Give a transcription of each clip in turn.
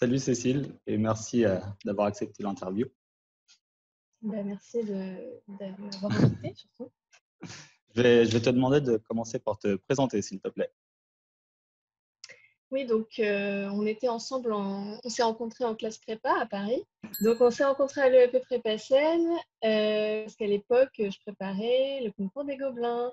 Salut Cécile et merci d'avoir accepté l'interview. Merci de m'avoir invité, surtout. Je vais te demander de commencer par te présenter, s'il te plaît. Oui, donc on était ensemble, on s'est rencontrés en classe prépa à Paris. Donc on s'est rencontrés à l'EAP Prépa Seine, parce qu'à l'époque, je préparais le concours des Gobelins.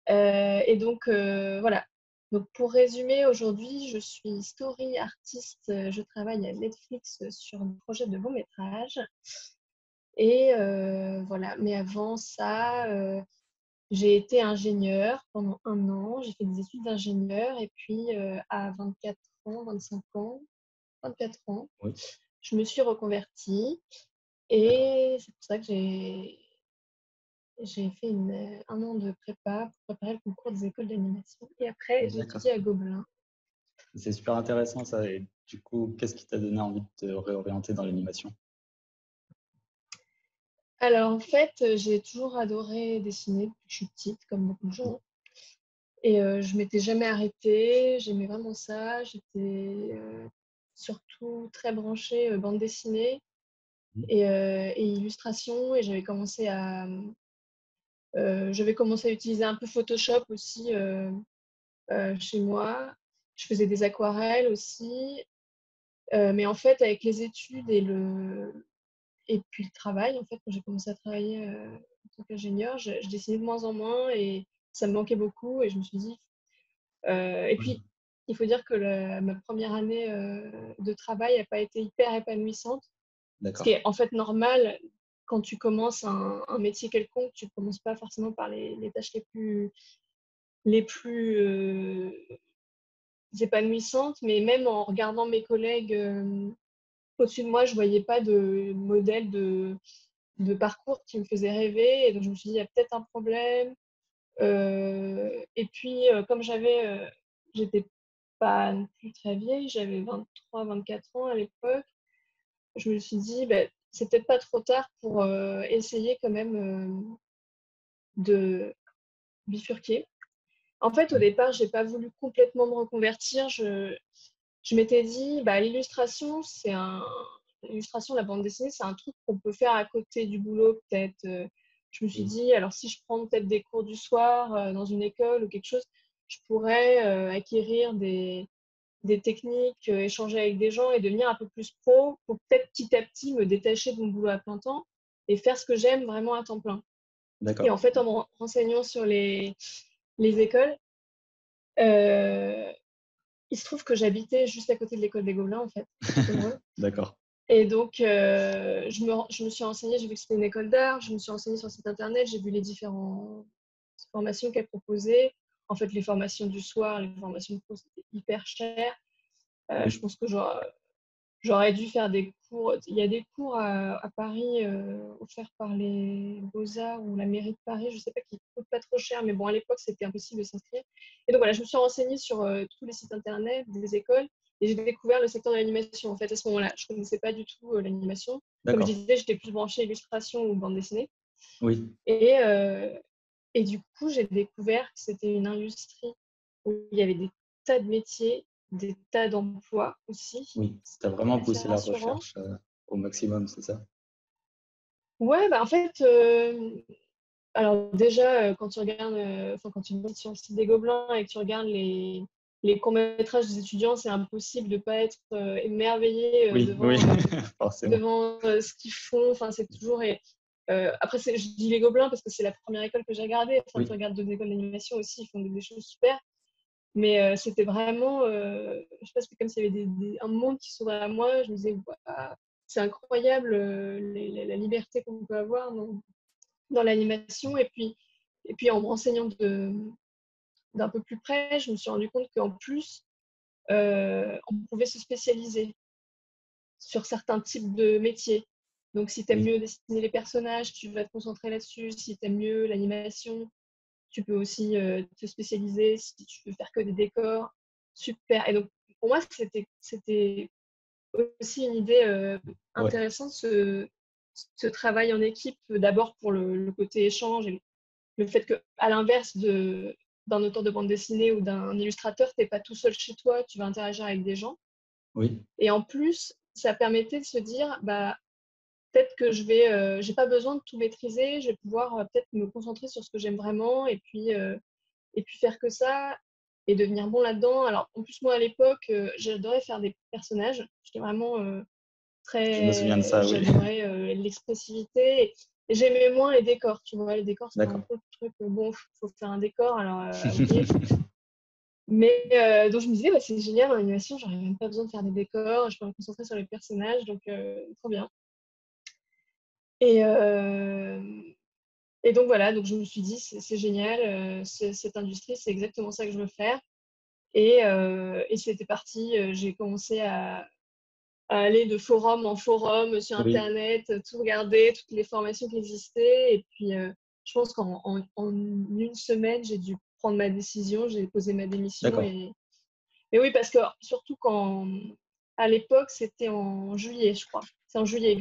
Et donc voilà. Donc pour résumer, aujourd'hui, je suis story artiste. Je travaille à Netflix sur un projet de long métrage. Et voilà. Mais avant ça, j'ai été ingénieure pendant 1 an. J'ai fait des études d'ingénieur et puis à 24 ans, 25 ans, 24 ans, Oui, je me suis reconvertie d'accord. et c'est pour ça que j'ai fait 1 an de prépa pour préparer le concours des écoles d'animation. Et après, j'ai D'accord. étudié à Gobelin. C'est super intéressant ça. Et du coup, qu'est-ce qui t'a donné envie de te réorienter dans l'animation? Alors en fait, j'ai toujours adoré dessiner depuis que je suis petite, comme beaucoup de gens. Et je m'étais jamais arrêtée, j'aimais vraiment ça. J'étais surtout très branchée bande dessinée Mhm. et illustration. Et j'avais commencé à utiliser un peu Photoshop aussi chez moi. Je faisais des aquarelles aussi. Mais en fait, avec les études et puis le travail, en fait, quand j'ai commencé à travailler en tant qu'ingénieur, je dessinais de moins en moins et ça me manquait beaucoup. Et je me suis dit, et Oui, puis, il faut dire que ma première année de travail n'a pas été hyper épanouissante, ce qui d'accord. est en fait normal quand tu commences un métier quelconque. Tu ne commences pas forcément par les tâches les plus épanouissantes, mais même en regardant mes collègues au-dessus de moi, je ne voyais pas de modèle de parcours qui me faisait rêver. Et donc, je me suis dit, il y a peut-être un problème. Et puis, comme j'étais pas non plus très vieille, j'avais 23, 24 ans à l'époque. Je me suis dit, bah, c'est peut-être pas trop tard pour essayer quand même de bifurquer. En fait, au Oui, départ, j'ai pas voulu complètement me reconvertir. Je m'étais dit, bah, l'illustration, la bande dessinée, c'est un truc qu'on peut faire à côté du boulot, peut-être. Je me suis oui, dit, alors si je prends peut-être des cours du soir dans une école ou quelque chose, je pourrais acquérir des techniques, échanger avec des gens et devenir un peu plus pro pour peut-être petit à petit me détacher de mon boulot à plein temps et faire ce que j'aime vraiment à temps plein. Et d'accord. en fait, en me renseignant sur les écoles, euh, il se trouve que j'habitais juste à côté de l'école des Gobelins, en fait, à Châtellerault. D'accord. Et donc, je me suis renseignée, j'ai vu que c'était une école d'art, je me suis renseignée sur le site internet, j'ai vu les différentes formations qu'elle proposait. En fait, les formations du soir, les formations de pro, c'était hyper cher. Je Oui, pense que j'aurais dû faire des cours. Il y a des cours à Paris offerts par les Beaux-Arts ou la mairie de Paris, je ne sais pas, qui ne coûtent pas trop cher, mais bon, à l'époque, c'était impossible de s'inscrire. Et donc voilà, je me suis renseignée sur tous les sites internet des écoles et j'ai découvert le secteur de l'animation. En fait, à ce moment-là, je ne connaissais pas du tout l'animation. Comme je d'accord. disais, j'étais plus branchée illustration ou bande dessinée. Oui, Et, euh, et du coup, j'ai découvert que c'était une industrie où il y avait des tas de métiers, des tas d'emplois aussi. oui. Tu as C'était vraiment assez poussé la rassurant. recherche au maximum, c'est ça? Ouais, bah en fait, alors déjà, quand tu regardes, enfin, quand tu vas sur le site des Gobelins et que tu regardes les courts-métrages des étudiants, c'est impossible de ne pas être émerveillé Oui, oui, forcément. devant ce qu'ils font. Enfin, c'est toujours. Après, je dis les Gobelins parce que c'est la première école que j'ai regardée. Enfin, tu Oui, regardes d'autres écoles d'animation aussi, ils font des choses super. Mais c'était vraiment, je sais pas, c'était comme s'il y avait un monde qui s'ouvrait à moi. Je me disais, waouh, c'est incroyable la liberté qu'on peut avoir dans l'animation. Et puis en me renseignant d'un peu plus près, je me suis rendu compte qu'en plus, on pouvait se spécialiser sur certains types de métiers. Donc, si tu aimes oui, mieux dessiner les personnages, tu vas te concentrer là-dessus. Si tu aimes mieux l'animation, tu peux aussi te spécialiser. Si tu veux faire que des décors, super. Et donc, pour moi, c'était aussi une idée ouais, intéressante, ce travail en équipe, d'abord pour le côté échange et le fait qu'à l'inverse d'un auteur de bande dessinée ou d'un illustrateur, tu n'es pas tout seul chez toi, tu vas interagir avec des gens. Oui, Et en plus, ça permettait de se dire, bah, peut-être que j'ai pas besoin de tout maîtriser, je vais pouvoir peut-être me concentrer sur ce que j'aime vraiment et puis faire que ça et devenir bon là-dedans. Alors, en plus, moi, à l'époque, j'adorais faire des personnages. J'étais vraiment je me souviens de ça, oui. j'adorais l'expressivité et j'aimais moins les décors. Tu vois, les décors, c'était un D'accord. peu le truc, bon, faut faire un décor, alors ok. Mais donc, je me disais, bah, c'est génial en animation, j'aurais même pas besoin de faire des décors, je peux me concentrer sur les personnages, donc trop bien. Et, euh, et donc voilà, donc je me suis dit, c'est génial, cette industrie, c'est exactement ça que je veux faire. Et c'était parti, j'ai commencé à aller de forum en forum sur Oui, Internet, tout regarder, toutes les formations qui existaient. Et puis, je pense en une semaine, j'ai dû prendre ma décision, j'ai posé ma démission. d'accord. Et oui, parce que surtout à l'époque, c'était en juillet, je crois. C'est en juillet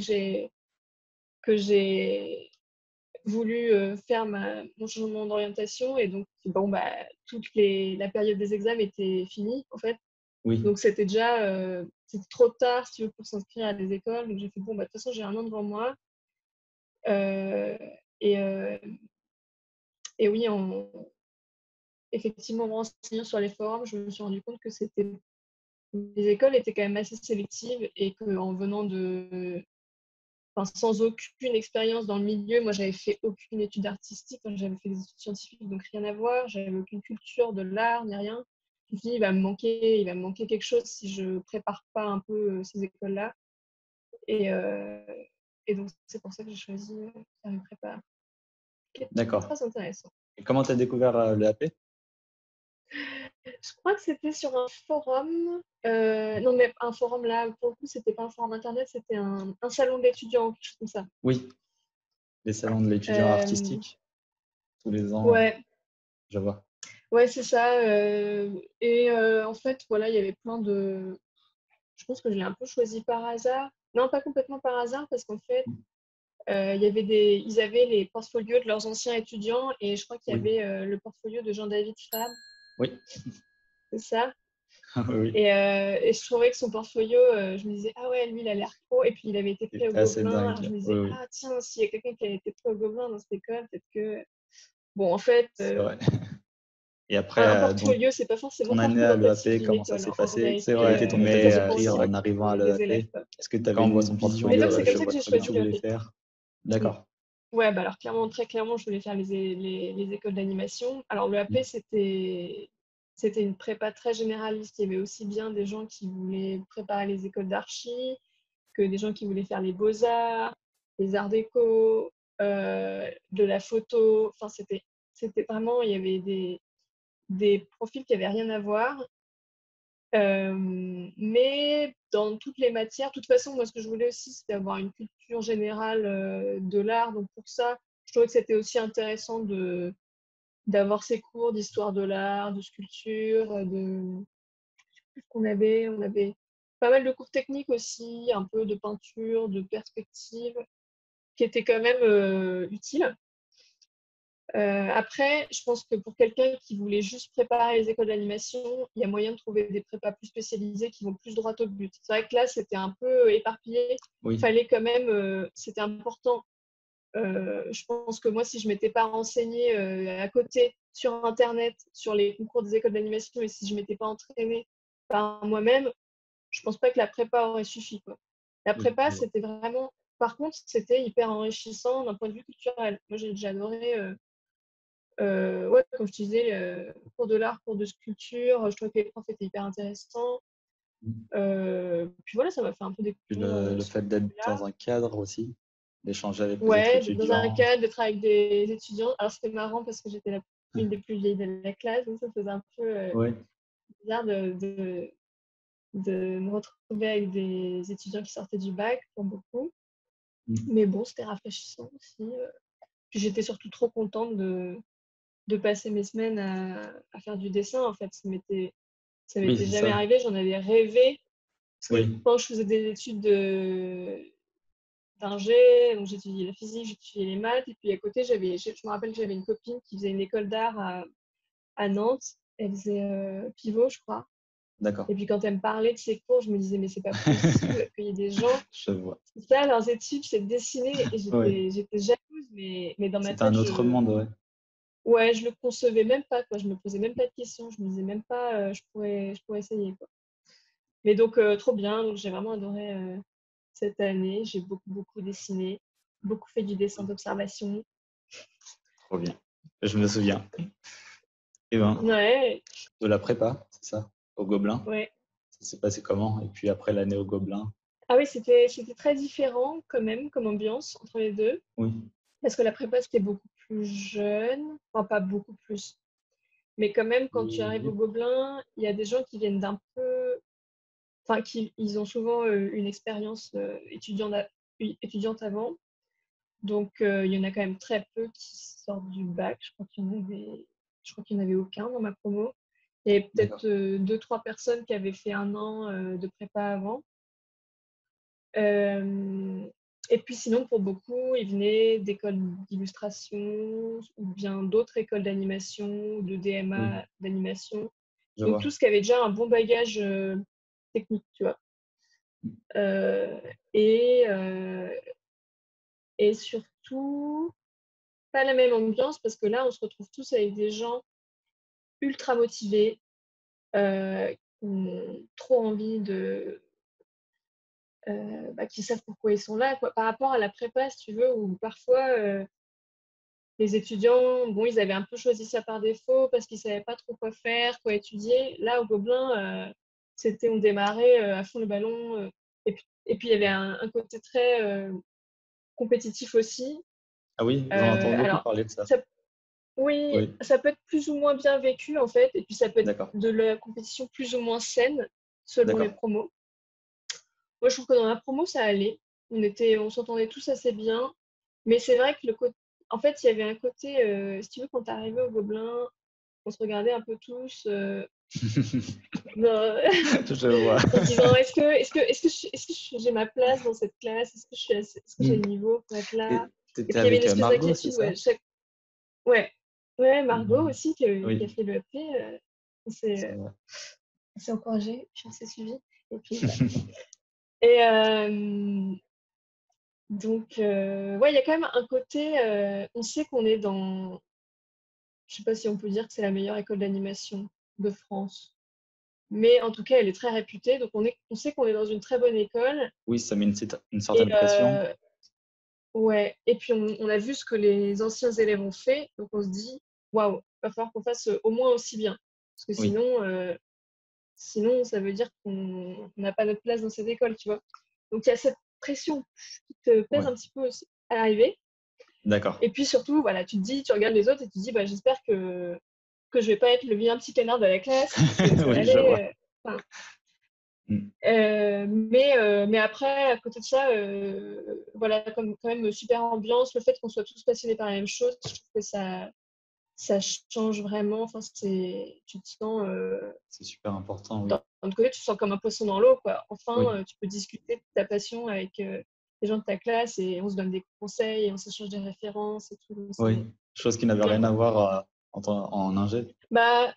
que j'ai voulu faire mon changement d'orientation. Et donc, bon, bah, la période des examens était finie, en fait. Oui, Donc, c'était trop tard, si tu veux, pour s'inscrire à des écoles. Donc, j'ai fait, bon, bah, de toute façon, j'ai un an devant moi. Euh, et, euh, et oui, effectivement, en me renseignant sur les forums, je me suis rendu compte que les écoles étaient quand même assez sélectives et qu'en venant enfin, sans aucune expérience dans le milieu, moi, j'avais fait aucune étude artistique, hein, j'avais fait des études scientifiques, donc rien à voir. J'avais aucune culture de l'art, ni rien. Je me suis dit, il va me manquer quelque chose si je prépare pas un peu ces écoles-là. Et, euh, et donc, c'est pour ça que j'ai choisi de faire une prépa, qui est d'accord. très intéressant. Et comment tu as découvert le AP? Je crois que c'était sur un forum. Non, mais un forum là, pour le coup, c'était pas un forum internet, c'était un salon d'étudiants, quelque chose comme ça. Oui, les salons de l'étudiant Euh, artistique, tous les ans, ouais, je vois. ouais, c'est ça. En fait, voilà, il y avait plein de. Je pense que je l'ai un peu choisi par hasard. Non, pas complètement par hasard, parce qu'en fait, ils avaient les portfolios de leurs anciens étudiants et je crois qu'il y Oui, avait le portfolio de Jean-David Fabre, oui, c'est ça. oui, oui. Et je trouvais que son portfolio, je me disais, ah ouais, lui, il a l'air pro. Et puis, il avait été pris au C'était assez Gobelin. Alors, je dingue. me Oui, disais, oui, ah tiens, s'il y a quelqu'un qui a été pris au Gobelin dans cette école, peut-être que. Bon, en fait, c'est vrai. Et après, un donc, portfolio, c'est pas forcément ton année à représentatif l'EAP, d'une comment ça école. s'est En passé? réalité, C'est vrai. Quelle était ton ça meilleure dépend surprise aussi en arrivant à des élèves, l'EAP? quoi. Est-ce que tu avais Quand on une voit son vision portfolio. Et donc, c'est de comme je ça que vois j'ai très bien ce choisi que le je voulais l'EAP. faire? Mm. D'accord. Ouais, bah alors clairement, très clairement, je voulais faire les écoles d'animation. Alors, le l'EAP, c'était une prépa très généraliste. Il y avait aussi bien des gens qui voulaient préparer les écoles d'archi, que des gens qui voulaient faire les beaux-arts, les arts déco, de la photo. Enfin, c'était vraiment, il y avait des profils qui n'avaient rien à voir. Mais dans toutes les matières, de toute façon, moi, ce que je voulais aussi, c'était avoir une culture générale de l'art. Donc, pour ça, je trouvais que c'était aussi intéressant d'avoir ces cours d'histoire de l'art, de sculpture, on avait pas mal de cours techniques aussi, un peu de peinture, de perspective, qui étaient quand même utiles. Après, je pense que pour quelqu'un qui voulait juste préparer les écoles d'animation, il y a moyen de trouver des prépas plus spécialisés qui vont plus droit au but. C'est vrai que là, c'était un peu éparpillé. Oui, Fallait quand même, c'était important. Je pense que moi, si je ne m'étais pas renseignée à côté sur Internet, sur les concours des écoles d'animation, et si je ne m'étais pas entraînée par moi-même, je pense pas que la prépa aurait suffi, quoi. La oui, prépa, je vois. c'était vraiment. Par contre, c'était hyper enrichissant d'un point de vue culturel. Moi, j'ai adoré. Ouais, comme je te disais, cours de l'art, cours de sculpture, je trouvais que les profs étaient hyper intéressants. Puis voilà, ça m'a fait un peu Puis découvrir le ce fait d'être milieu-là. dans un cadre aussi, d'échanger avec les autres Ouais, d'être dans un étudiants. cadre, d'être avec des étudiants. Alors c'était marrant parce que j'étais une des plus vieilles de la classe, donc ça faisait un peu Oui, bizarre de me retrouver avec des étudiants qui sortaient du bac pour beaucoup. Mais bon, c'était rafraîchissant aussi. Puis j'étais surtout trop contente de passer mes semaines à faire du dessin. En fait, ça oui, m'était c'est jamais ça. arrivé, j'en avais rêvé. Parce que Oui, quand je faisais des études d'ingé, donc j'étudiais la physique, j'étudiais les maths, et puis à côté, je me rappelle que j'avais une copine qui faisait une école d'art à Nantes. Elle faisait pivot, je crois. D'accord. Et puis quand elle me parlait de ses cours, je me disais, mais c'est pas possible qu'il y ait des gens, Je vois. c'est ça, leurs études, c'est de dessiner. Et Oui. j'étais jalouse, mais dans ma C'était un tête, autre monde, ouais. ouais, je le concevais même pas, quoi. Je me posais même pas de questions. Je me disais même pas, je pourrais essayer, quoi. Mais donc, trop bien. Donc, j'ai vraiment adoré cette année. J'ai beaucoup dessiné, beaucoup fait du dessin d'observation. Trop bien. Je me souviens. Et ben, Ouais, de la prépa, c'est ça, au Gobelin. ouais. Ça s'est passé comment? Et puis après l'année au Gobelin? Ah oui, c'était très différent quand même comme ambiance entre les deux. Oui. Parce que la prépa, c'était beaucoup plus jeune. Enfin, pas beaucoup plus. Mais quand même, quand tu arrives au Oui. Gobelin, il y a des gens qui viennent d'un peu. Enfin, ils ont souvent une expérience étudiante avant. Donc, il y en a quand même très peu qui sortent du bac. Je crois qu'il n'y en avait aucun dans ma promo. Il y avait D'accord. peut-être deux, trois personnes qui avaient fait un an de prépa avant. Euh, et puis sinon, pour beaucoup, ils venaient d'écoles d'illustration ou bien d'autres écoles d'animation ou de Oui, DMA d'animation. je Donc, vois. tous qui avaient déjà un bon bagage technique, tu vois. Euh, et, euh, et surtout, pas la même ambiance parce que là, on se retrouve tous avec des gens ultra motivés, qui ont trop envie qui savent pourquoi ils sont là, quoi. Par rapport à la prépa, si tu veux, où parfois les étudiants, bon, ils avaient un peu choisi ça par défaut parce qu'ils savaient pas trop quoi faire, quoi étudier. Là, au Gobelin, on démarrait à fond le ballon. Et puis, il y avait un côté très compétitif aussi. Ah oui, j'en entends beaucoup Alors, parler de ça. ça Oui, Oui, ça peut être plus ou moins bien vécu en fait, et puis ça peut être d'accord. de la compétition plus ou moins saine selon les D'accord. promos. Moi, je trouve que dans la promo, ça allait. On s'entendait tous assez bien, mais c'est vrai que en fait, il y avait un côté, si tu veux, quand t'es arrivé au Gobelin, on se regardait un peu tous dans- Je vois. en se disant, j'ai ma place dans cette classe? Est-ce que j'ai Hmm. le niveau pour être là? Et Et t'étais puis il y avait une avec espèce Margot, c'est d'inquiétude, ça? ouais. Ouais, ouais, Margot Mhm. aussi, qui a Oui, fait le EP. On c'est s'est vrai. on s'est encouragé, puis on s'est suivi. Et puis voilà. Et donc, ouais, il y a quand même un côté, on sait qu'on est dans, je sais pas si on peut dire que c'est la meilleure école d'animation de France, mais en tout cas, elle est très réputée, donc on sait qu'on est dans une très bonne école. Oui, ça met une Et certaine pression. ouais, et puis on a vu ce que les anciens élèves ont fait, donc on se dit, waouh, il va falloir qu'on fasse au moins aussi bien, parce que Oui, sinon, ça veut dire qu'on n'a pas notre place dans cette école, tu vois. Donc, il y a cette pression qui te pèse ouais. un petit peu aussi à l'arrivée. D'accord. Et puis surtout, voilà, tu regardes les autres et tu te dis, bah, j'espère que je vais pas être le vilain petit canard de la classe qui se laisse Oui, je vois. aller. Enfin, Hmm. mais après, à côté de ça, voilà, comme quand même super ambiance, le fait qu'on soit tous passionnés par la même chose, je trouve que ça change vraiment. Enfin, tu te sens. C'est super important, oui. D'un autre côté, tu te sens comme un poisson dans l'eau, quoi. Enfin, Oui, tu peux discuter de ta passion avec les gens de ta classe et on se donne des conseils et on s'échange des références et tout. Donc, oui. Chose qui n'avait rien ouais. à voir en ingé. Bah,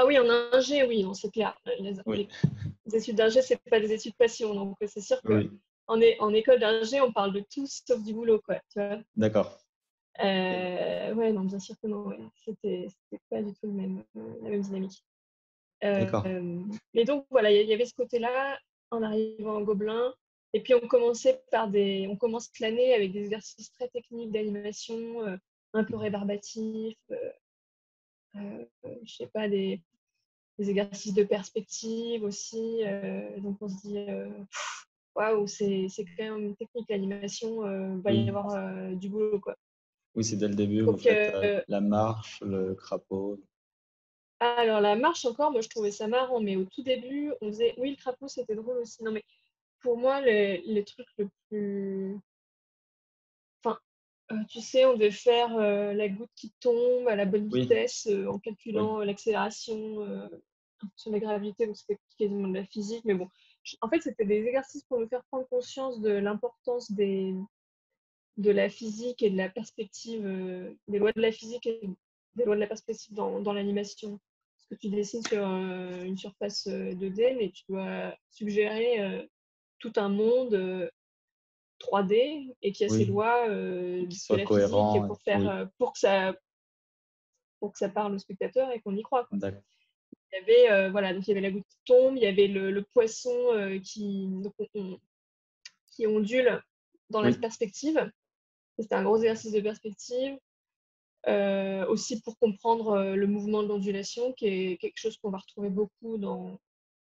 ah oui, en ingé, oui, non, c'est clair. Oui, Les études d'ingé, c'est pas des études passion. Donc, c'est sûr que oui, en école d'ingé, on parle de tout sauf du boulot, quoi. Tu vois. d'accord. Et- Ouais, non, bien sûr que non. Ouais. C'était pas du tout la même dynamique. D'accord. Mais donc voilà, il y avait ce côté-là en arrivant en Gobelin. Et puis on commence l'année avec des exercices très techniques d'animation, un peu rébarbatifs, je sais pas, des exercices de perspective aussi. Donc on se dit, waouh, c'est quand même technique l'animation, va y Oui, avoir du boulot, quoi. oui, c'est dès le début, vous Donc faites la marche, le crapaud. alors la marche encore, moi je trouvais ça marrant, mais au tout début, on faisait, oui, le crapaud c'était drôle aussi. Non mais pour moi, les trucs le plus. Enfin, tu sais, on devait faire la goutte qui tombe à la bonne Oui, vitesse en oui, calculant l'accélération sur la gravité, donc c'était quasiment de la physique. Mais bon, en fait, c'était des exercices pour nous faire prendre conscience de l'importance de la physique et de la perspective, des lois de la physique et des lois de la perspective dans l'animation. Parce que tu dessines sur une surface 2D, mais tu dois suggérer tout un monde 3D et qui a ses Oui, lois qui de soit la physique cohérent. Oui, pour que ça parle au spectateur et qu'on y croit, quoi. d'accord. Il y avait, voilà, donc il y avait la goutte qui tombe, il y avait le poisson qui ondule dans la Oui, perspective. C'était un gros exercice de perspective. Aussi pour comprendre le mouvement de l'ondulation, qui est quelque chose qu'on va retrouver beaucoup dans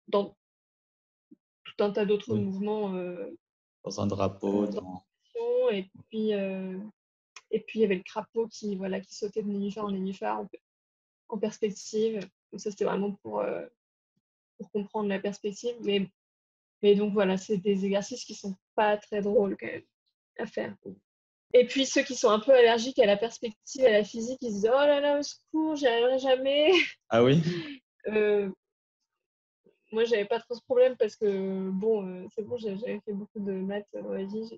tout un tas d'autres oui. mouvements Dans un drapeau, dans dans... l'aviation. Et puis il y avait le crapaud voilà, qui sautait de nénuphar en nénuphar en perspective. Donc ça, c'était vraiment pour comprendre la perspective. Mais donc voilà, c'est des exercices qui sont pas très drôles quand même à faire. Et puis ceux qui sont un peu allergiques à la perspective, à la physique, ils se disent: «Oh là là, au secours, j'y arriverai jamais!» Ah oui? Euh, Moi, j'avais pas trop ce problème parce que, bon, c'est bon, j'avais fait beaucoup de maths dans ma vie.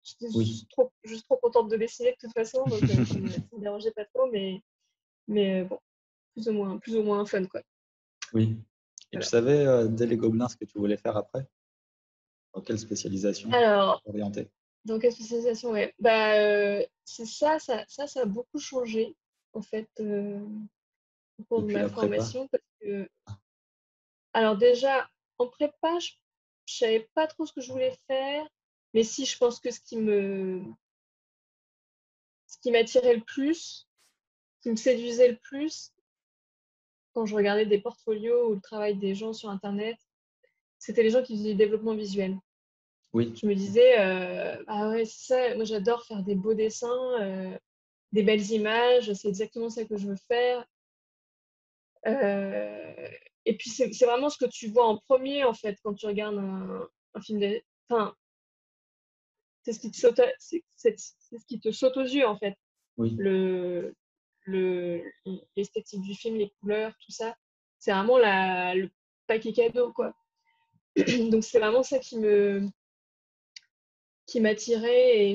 J'étais Oui. juste trop contente de dessiner de toute façon, donc ça me dérangeait pas trop, mais bon, plus ou moins fun, quoi. Oui. Et tu Voilà. savais, dès les Gobelins, ce que tu voulais faire après? Dans quelle spécialisation Alors, orienter? dans quelle spécialisation, ouais. Bah, c'est ça a beaucoup changé, en fait, au cours de Depuis ma la prépa? formation, parce que, Ah, alors déjà, en prépa, je savais pas trop ce que je voulais faire, mais si, je pense que ce qui m'attirait le plus, qui me séduisait le plus quand je regardais des portfolios ou le travail des gens sur internet, c'était les gens qui faisaient du développement visuel. oui, Je me disais, ah ouais, c'est ça, moi j'adore faire des beaux dessins, des belles images, c'est exactement ça que je veux faire. Et puis c'est vraiment ce que tu vois en premier, en fait, quand tu regardes un film. Enfin, c'est ce qui te saute, c'est ce qui te saute aux yeux, en fait. oui, Le, l'esthétique du film, les couleurs, tout ça. C'est vraiment le paquet cadeau, quoi. Donc c'est vraiment ça qui m'attirait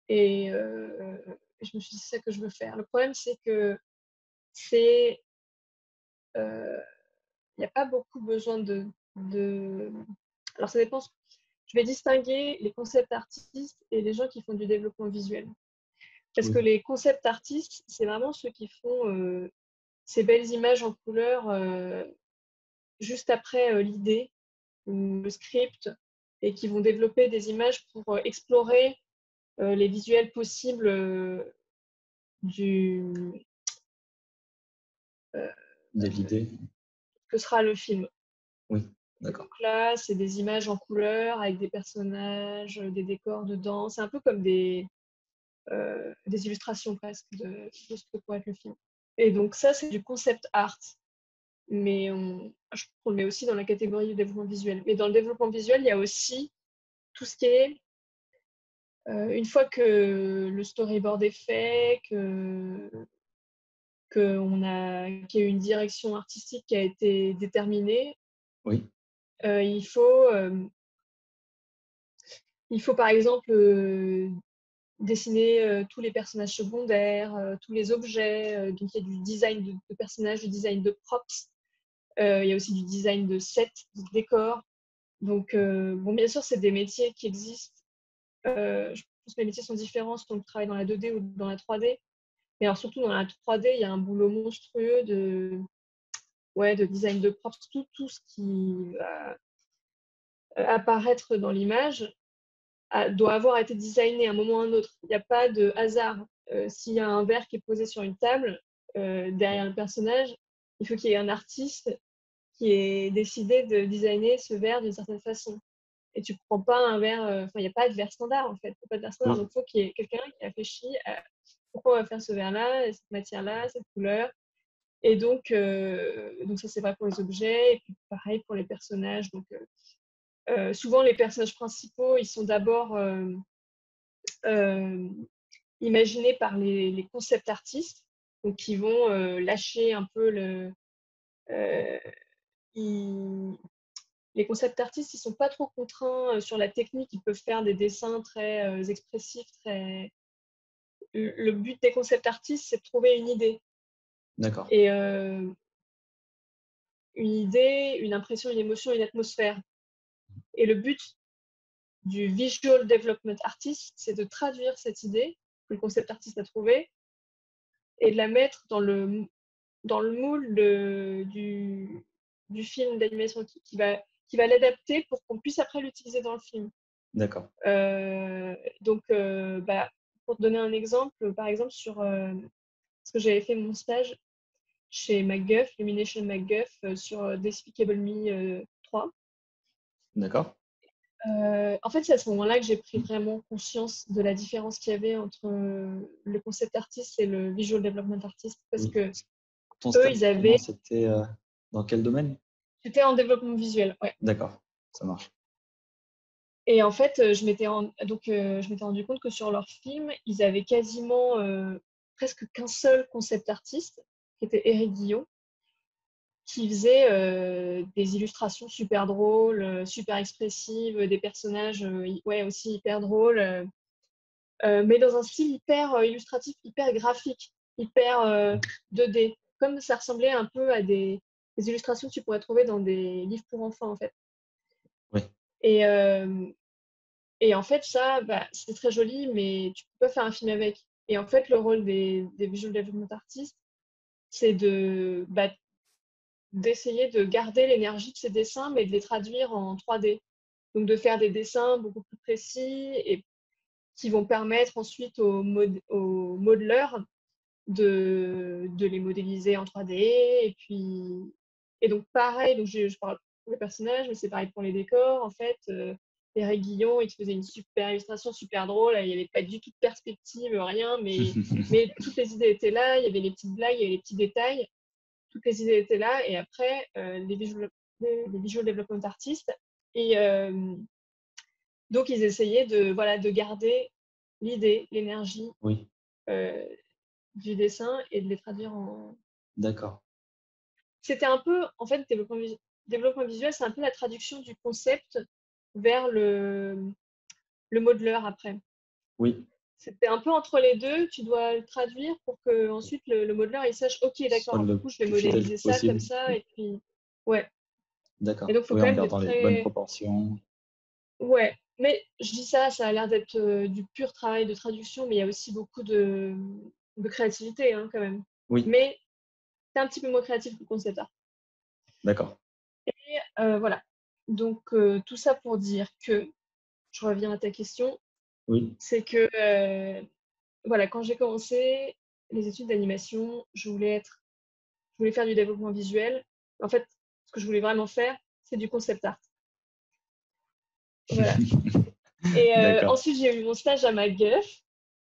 et je me suis dit, c'est ça que je veux faire. Le problème, c'est que c'est il n'y a pas beaucoup besoin de... Alors ça dépend. Je vais distinguer les concept artistes et les gens qui font du développement visuel. Parce que oui, les concept artistes, c'est vraiment ceux qui font ces belles images en couleur juste après l'idée ou le script et qui vont développer des images pour explorer les visuels possibles du euh, de l'idée. que sera le film. Oui, Et d'accord. donc là, c'est des images en couleur avec des personnages, des décors dedans. C'est un peu comme des illustrations presque de ce que pourrait être le film. Et donc ça, c'est du concept art. Mais je trouve qu'on le met aussi dans la catégorie du développement visuel. Mais dans le développement visuel, il y a aussi tout ce qui est, une fois que le storyboard est fait, qu'il y a eu une direction artistique qui a été déterminée, Oui, euh, il faut, euh, il faut par exemple dessiner tous les personnages secondaires, tous les objets. Donc il y a du design de personnages, du design de props. Il y a aussi du design de sets, de décors. Donc, bon, bien sûr, c'est des métiers qui existent. Je pense que les métiers sont différents si on travaille dans la 2D ou dans la 3D. Mais alors, surtout dans la 3D, il y a un boulot monstrueux de design de props, tout ce qui va apparaître dans l'image doit avoir été designé à un moment ou à un autre. Il n'y a pas de hasard. S'il y a un verre qui est posé sur une table, derrière le personnage, il faut qu'il y ait un artiste qui ait décidé de designer ce verre d'une certaine façon. Et tu prends pas un verre, enfin, il n'y a pas de verre standard en fait. Il n'y a pas de verre standard. oui, Donc, il faut qu'il y ait quelqu'un qui réfléchit à pourquoi on va faire ce verre-là, cette matière-là, cette couleur. Et donc ça, c'est vrai pour les objets. Et puis, pareil pour les personnages. Donc, souvent, les personnages principaux, ils sont d'abord euh, imaginés par les concept artistes, donc qui vont lâcher un peu euh, ils- les concept artistes, ils sont pas trop contraints sur la technique, ils peuvent faire des dessins très expressifs, très. Le but des concept artistes, c'est de trouver une idée. d'accord. Et une idée, une impression, une émotion, une atmosphère. Et le but du Visual Development Artist, c'est de traduire cette idée que le concept artiste a trouvée et de la mettre dans le moule du film d'animation qui va l'adapter pour qu'on puisse après l'utiliser dans le film. D'accord. Donc, pour te donner un exemple, par exemple, parce que j'avais fait mon stage chez MacGuff, Illumination MacGuff, sur Despicable Me 3. D'accord. En fait, c'est à ce moment-là que j'ai pris vraiment conscience de la différence qu'il y avait entre le concept artist et le visual development artist, parce Oui. que Ton eux, stage, ils avaient. justement, c'était dans quel domaine? C'était en développement visuel, ouais. D'accord, ça marche. Et en fait, je m'étais rendu compte que sur leur film, ils avaient quasiment presque qu'un seul concept artiste, qui était Eric Guillot, qui faisait des illustrations super drôles, super expressives, des personnages ouais, aussi hyper drôles, mais dans un style hyper illustratif, hyper graphique, hyper 2D. Comme ça ressemblait un peu à des illustrations que tu pourrais trouver dans des livres pour enfants, en fait. Oui. Et en fait, ça, c'était très joli, mais tu peux pas faire un film avec. Et en fait, le rôle des visual development artists, c'est d'essayer de garder l'énergie de ces dessins, mais de les traduire en 3D. Donc, de faire des dessins beaucoup plus précis et qui vont permettre ensuite aux modeleurs de les modéliser en 3D. Et donc, pareil, donc je parle pour les personnages, mais c'est pareil pour les décors. En fait, Eric Guillon, il te faisait une super illustration, super drôle. Il n'y avait pas du tout de perspective, rien, mais toutes les idées étaient là. Il y avait les petites blagues, il y avait les petits détails. Toutes les idées étaient là. Et après, les visual development artistes. Et donc, ils essayaient de garder l'idée, l'énergie Oui, euh, du dessin et de les traduire en. d'accord. C'était un peu, en fait, développement visuel, c'est un peu la traduction du concept vers le modeleur après. Oui, C'était un peu entre les deux, tu dois le traduire pour que ensuite le modeleur il sache, ok, soit d'accord, du le coup, je vais plus fidèle modéliser ça comme possible. ça, Oui, et puis, ouais. Et d'accord. donc, il faut Oui, quand en même de gardant les bonnes très. proportions. Ouais, mais je dis ça, ça a l'air d'être du pur travail de traduction, mais il y a aussi beaucoup de créativité, hein, quand même. Oui, Mais c'est un petit peu moins créatif que le concept art. d'accord. Voilà. Donc, tout ça pour dire que, je reviens à ta question, Oui, c'est que, voilà, quand j'ai commencé les études d'animation, je voulais faire du développement visuel. En fait, ce que je voulais vraiment faire, c'est du concept art. Voilà. Et d'accord. ensuite, j'ai eu mon stage à MacGuff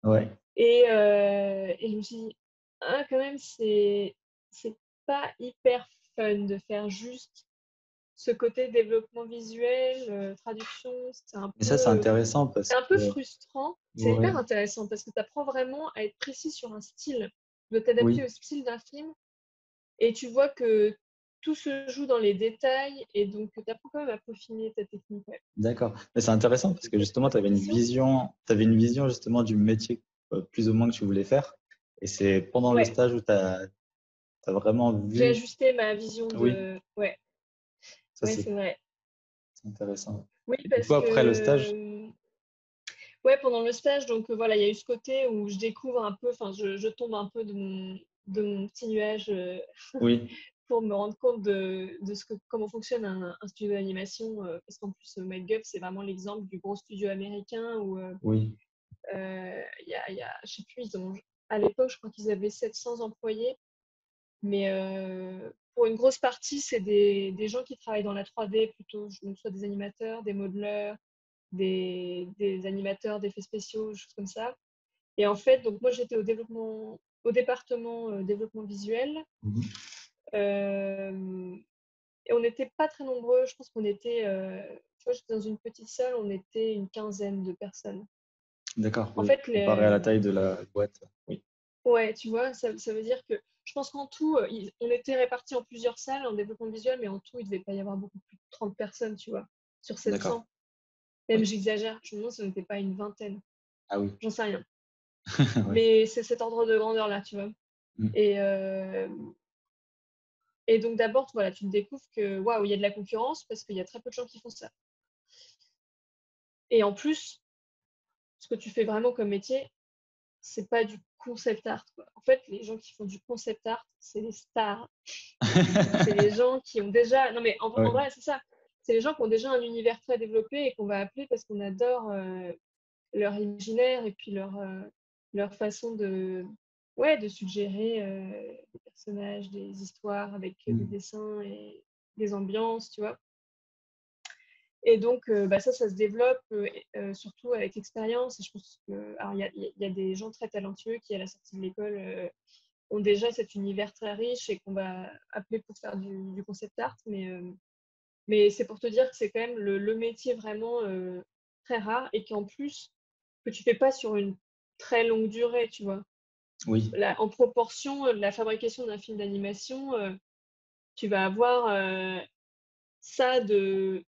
Ouais, et je me suis dit, ah, quand même, c'est pas hyper fun de faire juste ce côté développement visuel, traduction, mais ça, c'est intéressant parce c'est un peu que, frustrant. C'est ouais, hyper intéressant parce que tu apprends vraiment à être précis sur un style, de t'adapter oui, au style d'un film et tu vois que tout se joue dans les détails et donc tu apprends quand même à peaufiner ta technique. Ouais. d'accord. Mais c'est intéressant parce que justement, tu avais t'avais une vision justement du métier plus ou moins que tu voulais faire. Et c'est pendant le Ouais, stage où tu as vraiment j'ai vu. ajusté ma vision Oui, de. Ouais, ça ouais, c'est vrai. c'est intéressant. Oui, Et du parce coup, après le stage, que. Ouais, pendant le stage, donc voilà, il y a eu ce côté où je découvre un peu, enfin, je tombe un peu de mon petit nuage oui, pour me rendre compte de comment fonctionne un studio d'animation. Parce qu'en plus, MacGuff, c'est vraiment l'exemple du gros studio américain où oui, je sais plus, à l'époque, je crois qu'ils avaient 700 employés. Mais pour une grosse partie, c'est des gens qui travaillent dans la 3D plutôt, donc soit des animateurs, des modeleurs, des animateurs d'effets spéciaux, choses comme ça. Et en fait, donc moi j'étais au département développement visuel. mhm, Euh, et on n'était pas très nombreux. Je pense qu'on était, tu vois, j'étais dans une petite salle, on était une quinzaine de personnes. d'accord, En oui. fait, Comparé à la taille de la boîte, oui, ouais, tu vois, ça veut dire que je pense qu'en tout, on était répartis en plusieurs salles en développement visuel, mais en tout, il ne devait pas y avoir beaucoup plus de 30 personnes, tu vois, sur d'accord, 700. Même oui. j'exagère, je me demande si on n'était pas une vingtaine. Ah oui, J'en sais rien. oui. Mais c'est cet ordre de grandeur-là, tu vois. Mm. Et, Et donc d'abord, voilà, tu te découvres que waouh, il y a de la concurrence parce qu'il y a très peu de gens qui font ça. Et en plus, ce que tu fais vraiment comme métier, c'est pas du concept art, quoi. En fait, les gens qui font du concept art, c'est les stars. C'est les gens qui ont déjà. Non, mais en Ouais. vrai, c'est ça. C'est les gens qui ont déjà un univers très développé et qu'on va appeler parce qu'on adore leur imaginaire et puis leur façon ouais, de suggérer des personnages, des histoires avec des dessins et des ambiances, tu vois. Et donc, ça se développe surtout avec l'expérience. Et je pense que, alors, il y a des gens très talentueux qui, à la sortie de l'école, ont déjà cet univers très riche et qu'on va appeler pour faire du concept art. Mais c'est pour te dire que c'est quand même le métier vraiment très rare et qu'en plus, que tu fais pas sur une très longue durée, tu vois. Oui. En proportion, la fabrication d'un film d'animation, tu vas avoir ça de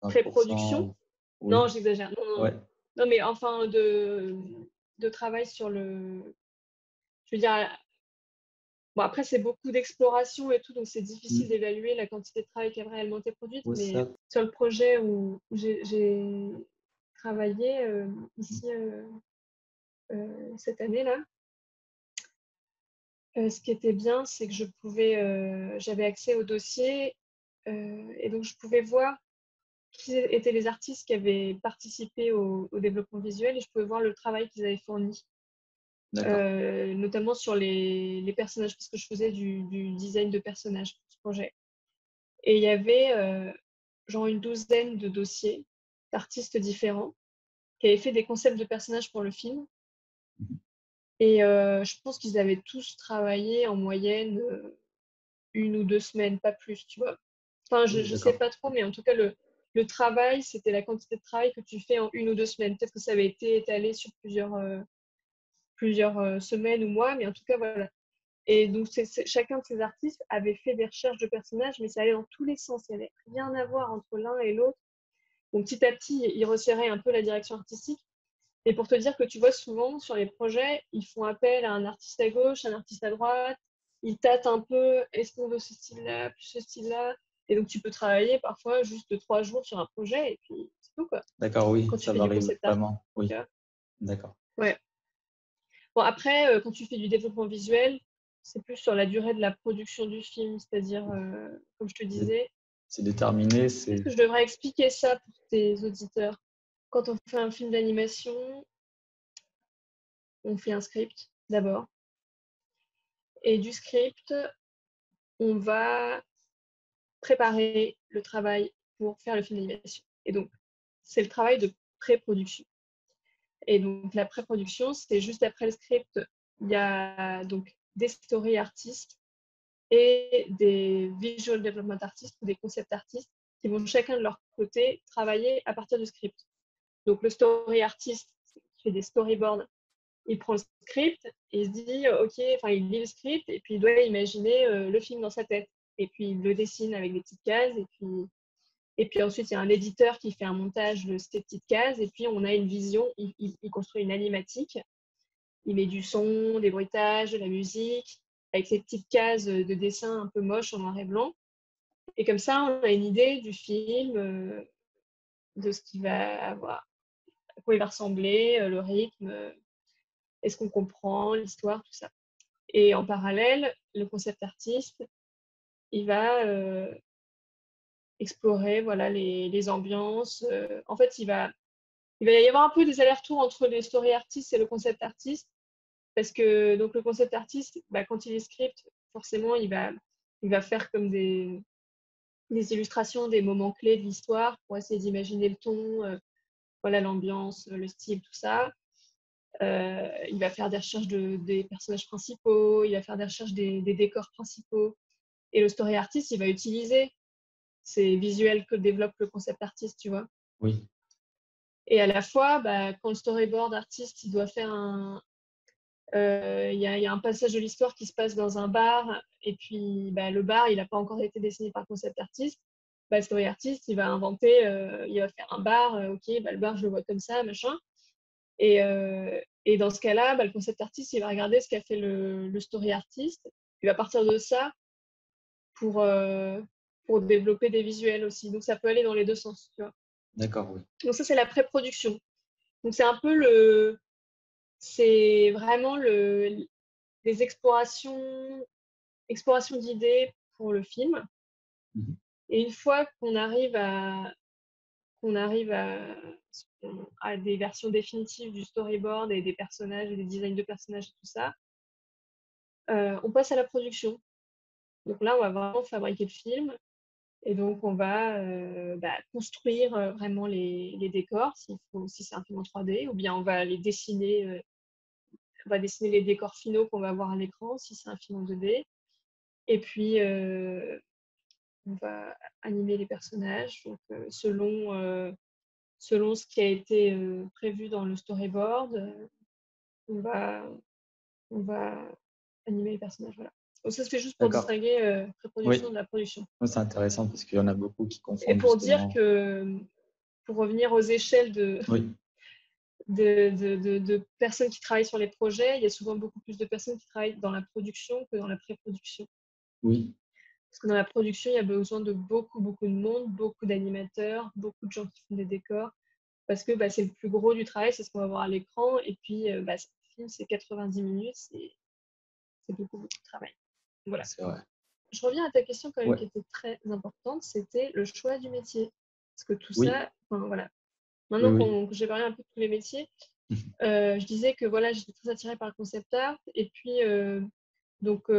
pré-production. 20%. Oui. Non, j'exagère. Non, non, Ouais. non. Non, mais enfin, de travail sur le. Je veux dire, bon, après, c'est beaucoup d'exploration et tout, donc c'est difficile d'évaluer la quantité de travail qui a réellement été produite. Ouais, Mais ça. sur le projet où j'ai travaillé ici cette année-là, ce qui était bien, c'est que j'avais accès au dossier et donc je pouvais voir qui étaient les artistes qui avaient participé au développement visuel et je pouvais voir le travail qu'ils avaient fourni, D'accord. notamment sur les personnages, parce que je faisais du design de personnages pour ce projet. Et il y avait genre une douzaine de dossiers d'artistes différents qui avaient fait des concepts de personnages pour le film. Et je pense qu'ils avaient tous travaillé en moyenne 1 ou 2 semaines, pas plus, tu vois. Enfin, je Oui, ne sais d'accord. pas trop, mais en tout cas, le travail, c'était la quantité de travail que tu fais en 1 ou 2 semaines. Peut-être que ça avait été étalé sur plusieurs semaines ou mois, mais en tout cas, voilà. Et donc, chacun de ces artistes avait fait des recherches de personnages, mais ça allait dans tous les sens. Il n'y avait rien à voir entre l'un et l'autre. Donc, petit à petit, ils resserraient un peu la direction artistique. Et pour te dire que tu vois, souvent, sur les projets, ils font appel à un artiste à gauche, un artiste à droite. Ils tâtent un peu, est-ce qu'on veut ce style-là, plus ce style-là. Et donc, tu peux travailler parfois juste 3 jours sur un projet et puis c'est tout, quoi. D'accord, oui, Quand tu ça fais du varie concept art. vraiment. Tu Oui, vois. d'accord. Ouais. Bon, après, quand tu fais du développement visuel, c'est plus sur la durée de la production du film. C'est-à-dire, comme je te disais, C'est déterminé, peut-être c'est. que je devrais expliquer ça pour tes auditeurs. Quand on fait un film d'animation, on fait un script d'abord. Et du script, on va préparer le travail pour faire le film d'animation. Et donc, c'est le travail de pré-production. Et donc, la pré-production, c'est juste après le script, il y a donc des story artistes et des visual development artistes ou des concept artistes qui vont chacun de leur côté travailler à partir du script. Donc, le story artist qui fait des storyboards, il prend le script et il se dit, OK, enfin, il lit le script et puis il doit imaginer le film dans sa tête. Et puis, il le dessine avec des petites cases. Et puis ensuite, il y a un éditeur qui fait un montage de ces petites cases. Et puis, on a une vision. Il construit une animatique. Il met du son, des bruitages, de la musique, avec ces petites cases de dessin un peu moches en noir et blanc. Et comme ça, on a une idée du film, de ce qu'il va avoir, à quoi il va ressembler, le rythme, est-ce qu'on comprend l'histoire, tout ça. Et en parallèle, le concept artiste, il va explorer voilà, les ambiances. En fait, il va y avoir un peu des allers-retours entre les story artists et le concept artiste. Parce que donc, le concept artiste, quand il est script, forcément, il va faire comme des illustrations, des moments clés de l'histoire pour essayer d'imaginer le ton, voilà, l'ambiance, le style, tout ça. Il va faire des recherches des personnages principaux, il va faire des recherches des décors principaux. Et le story artist, il va utiliser ces visuels que développe le concept artist, tu vois. Oui, Et à la fois, quand le storyboard artiste, il doit faire il y a un passage de l'histoire qui se passe dans un bar, et puis le bar, il n'a pas encore été dessiné par le concept artist. Le story artist, il va inventer, il va faire un bar, ok, le bar, je le vois comme ça, machin. Et dans ce cas-là, le concept artist, il va regarder ce qu'a fait le story artist. Il va partir de ça pour, pour développer des visuels aussi. Donc ça peut aller dans les 2 sens, tu vois? D'accord, oui. Donc ça, c'est la pré-production. Donc c'est un peu c'est vraiment les explorations d'idées pour le film. Mmh. Et une fois qu'on arrive à des versions définitives du storyboard et des personnages et des designs de personnages et tout ça, on passe à la production. Donc là, on va vraiment fabriquer le film et donc on va, construire, vraiment les décors si c'est un film en 3D ou bien on va dessiner les décors finaux qu'on va voir à l'écran si c'est un film en 2D et puis, on va animer les personnages donc, selon ce qui a été, prévu dans le storyboard, on va on va animer les personnages, voilà. Donc ça, c'était juste pour D'accord. distinguer, Oui. pré-production de la production Oui, c'est intéressant parce qu'il y en a beaucoup qui et confondent pour dire justement. que, pour revenir aux échelles Oui, de personnes qui travaillent sur les projets, il y a souvent beaucoup plus de personnes qui travaillent dans la production que dans la pré-production. oui, Parce que dans la production, il y a besoin de beaucoup, beaucoup de monde, beaucoup d'animateurs, beaucoup de gens qui font des décors parce que, c'est le plus gros du travail, c'est ce qu'on va voir à l'écran et puis, ce film, c'est 90 minutes, c'est beaucoup, beaucoup de travail. Voilà. c'est vrai. Je reviens à ta question quand même Ouais, qui était très importante, c'était le choix du métier. Parce que tout oui, ça, enfin, voilà. oui, Maintenant oui. que j'ai parlé un peu de tous les métiers, je disais que voilà, j'étais très attirée par le concept art. Et puis, donc,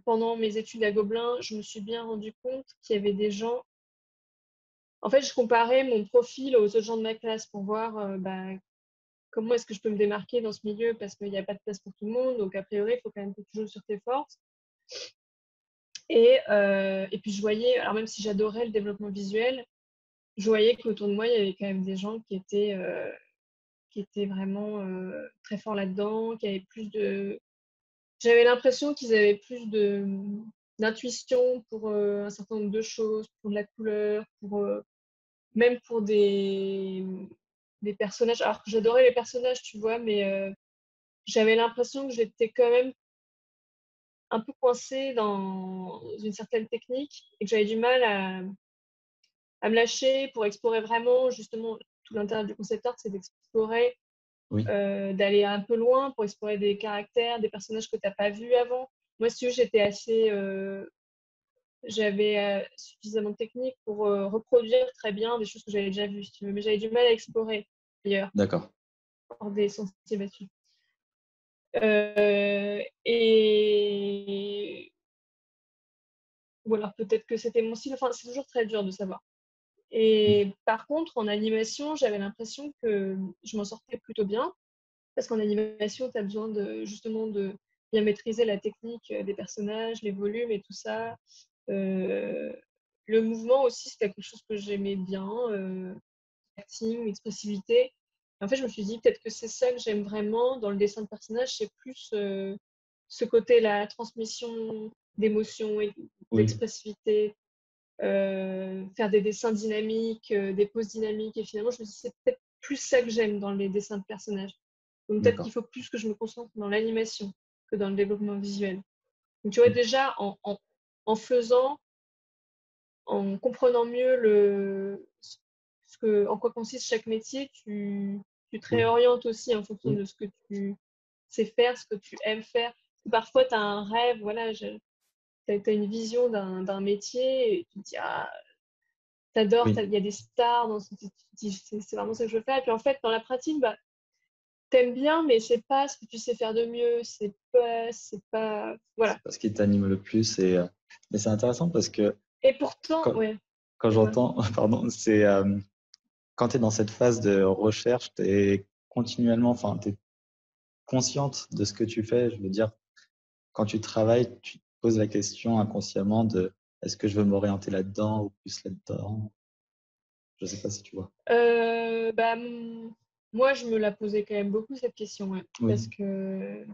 pendant mes études à Gobelin, je me suis bien rendu compte qu'il y avait des gens. En fait, je comparais mon profil aux autres gens de ma classe pour voir comment est-ce que je peux me démarquer dans ce milieu parce qu'il n'y a pas de place pour tout le monde. Donc, a priori, il faut quand même que tu joues sur tes forces. Et puis, je voyais, alors même si j'adorais le développement visuel, je voyais qu'autour de moi, il y avait quand même des gens qui étaient vraiment très forts là-dedans, qui avaient plus de. J'avais l'impression qu'ils avaient plus d'intuition pour un certain nombre de choses, pour de la couleur, même pour des personnages. Alors que j'adorais les personnages, tu vois, mais j'avais l'impression que j'étais quand même un peu coincée dans une certaine technique et que j'avais du mal à me lâcher pour explorer vraiment, justement, tout l'intérêt du concept art, c'est d'explorer, Oui, d'aller un peu loin pour explorer des caractères, des personnages que tu n'as pas vus avant. Moi, si tu veux, j'avais suffisamment de technique pour reproduire très bien des choses que j'avais déjà vues, si tu veux, mais j'avais du mal à explorer ailleurs, d'accord. hors des sentiers battus. Et ou alors peut-être que c'était mon style, enfin, c'est toujours très dur de savoir. Mmh. Et par contre, en animation, j'avais l'impression que je m'en sortais plutôt bien, parce qu'en animation, tu as besoin justement de bien maîtriser la technique des personnages, les volumes et tout ça. Euh, le mouvement aussi, c'était quelque chose que j'aimais bien, acting, expressivité. En fait, je me suis dit peut-être que c'est ça que j'aime vraiment dans le dessin de personnage, c'est plus ce côté, la transmission d'émotions et Oui, d'expressivité, faire des dessins dynamiques, des poses dynamiques. Et finalement, je me suis dit, c'est peut-être plus ça que j'aime dans les dessins de personnages. Donc peut-être qu'il d'accord. faut plus que je me concentre dans l'animation que dans le développement visuel. Donc tu vois, Mmh. déjà, en faisant, en comprenant mieux en quoi consiste chaque métier, tu te Oui, réorientes aussi en fonction oui, de ce que tu sais faire, ce que tu aimes faire. Parce que parfois, tu as un rêve, voilà, tu as une vision d'un métier et tu te dis, ah, t'adores, oui. il y a des stars, tu te dis, c'est vraiment ça que je veux faire. Et puis en fait, dans la pratique, t'aimes bien, mais c'est pas ce que tu sais faire de mieux. C'est pas, voilà. C'est pas ce qui t'anime le plus mais c'est intéressant parce que Et pourtant, quand ouais, quand dis-moi. j'entends pardon, c'est, quand tu es dans cette phase de recherche, tu es continuellement enfin, tu es consciente de ce que tu fais. Je veux dire, quand tu travailles, tu te poses la question inconsciemment de: «Est-ce que je veux m'orienter là-dedans ou plus là-dedans?» Je sais pas si tu vois? Moi, je me la posais quand même beaucoup cette question, ouais, parce Oui, que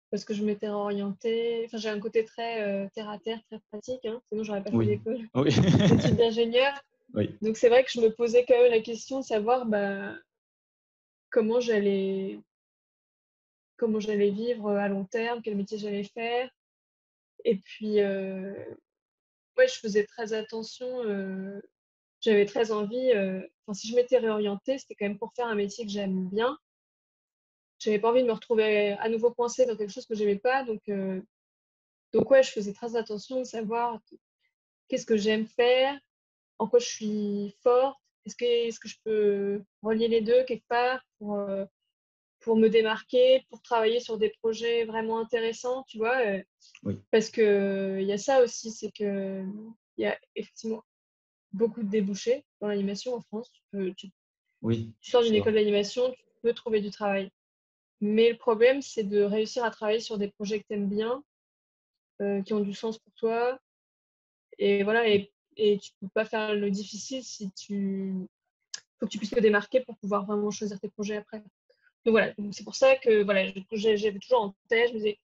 parce que je m'étais orientée. Enfin, j'ai un côté très terre à terre, très pratique, hein, sinon j'aurais pas fait oui, d'école oui. d'études d'ingénieur. Oui, Donc c'est vrai que je me posais quand même la question de savoir comment j'allais comment j'allais vivre à long terme, quel métier j'allais faire. Et puis, ouais, je faisais très attention. J'avais très envie, si je m'étais réorientée, c'était quand même pour faire un métier que j'aime bien. J'avais pas envie de me retrouver à nouveau coincée dans quelque chose que j'aimais pas. Donc ouais, je faisais très attention de savoir qu'est-ce que j'aime faire, en quoi je suis forte, est-ce que je peux relier les deux quelque part pour me démarquer, pour travailler sur des projets vraiment intéressants, tu vois. Oui, Parce que il y a ça aussi, c'est que il y a effectivement beaucoup de débouchés dans l'animation en France. oui, Tu sors je d'une vois. école d'animation, tu peux trouver du travail. Mais le problème, c'est de réussir à travailler sur des projets que tu aimes bien, qui ont du sens pour toi. Et voilà, et tu peux pas faire le difficile si tu faut que tu puisses te démarquer pour pouvoir vraiment choisir tes projets après. Donc voilà, donc c'est pour ça que voilà, j'avais toujours en tête, je me disais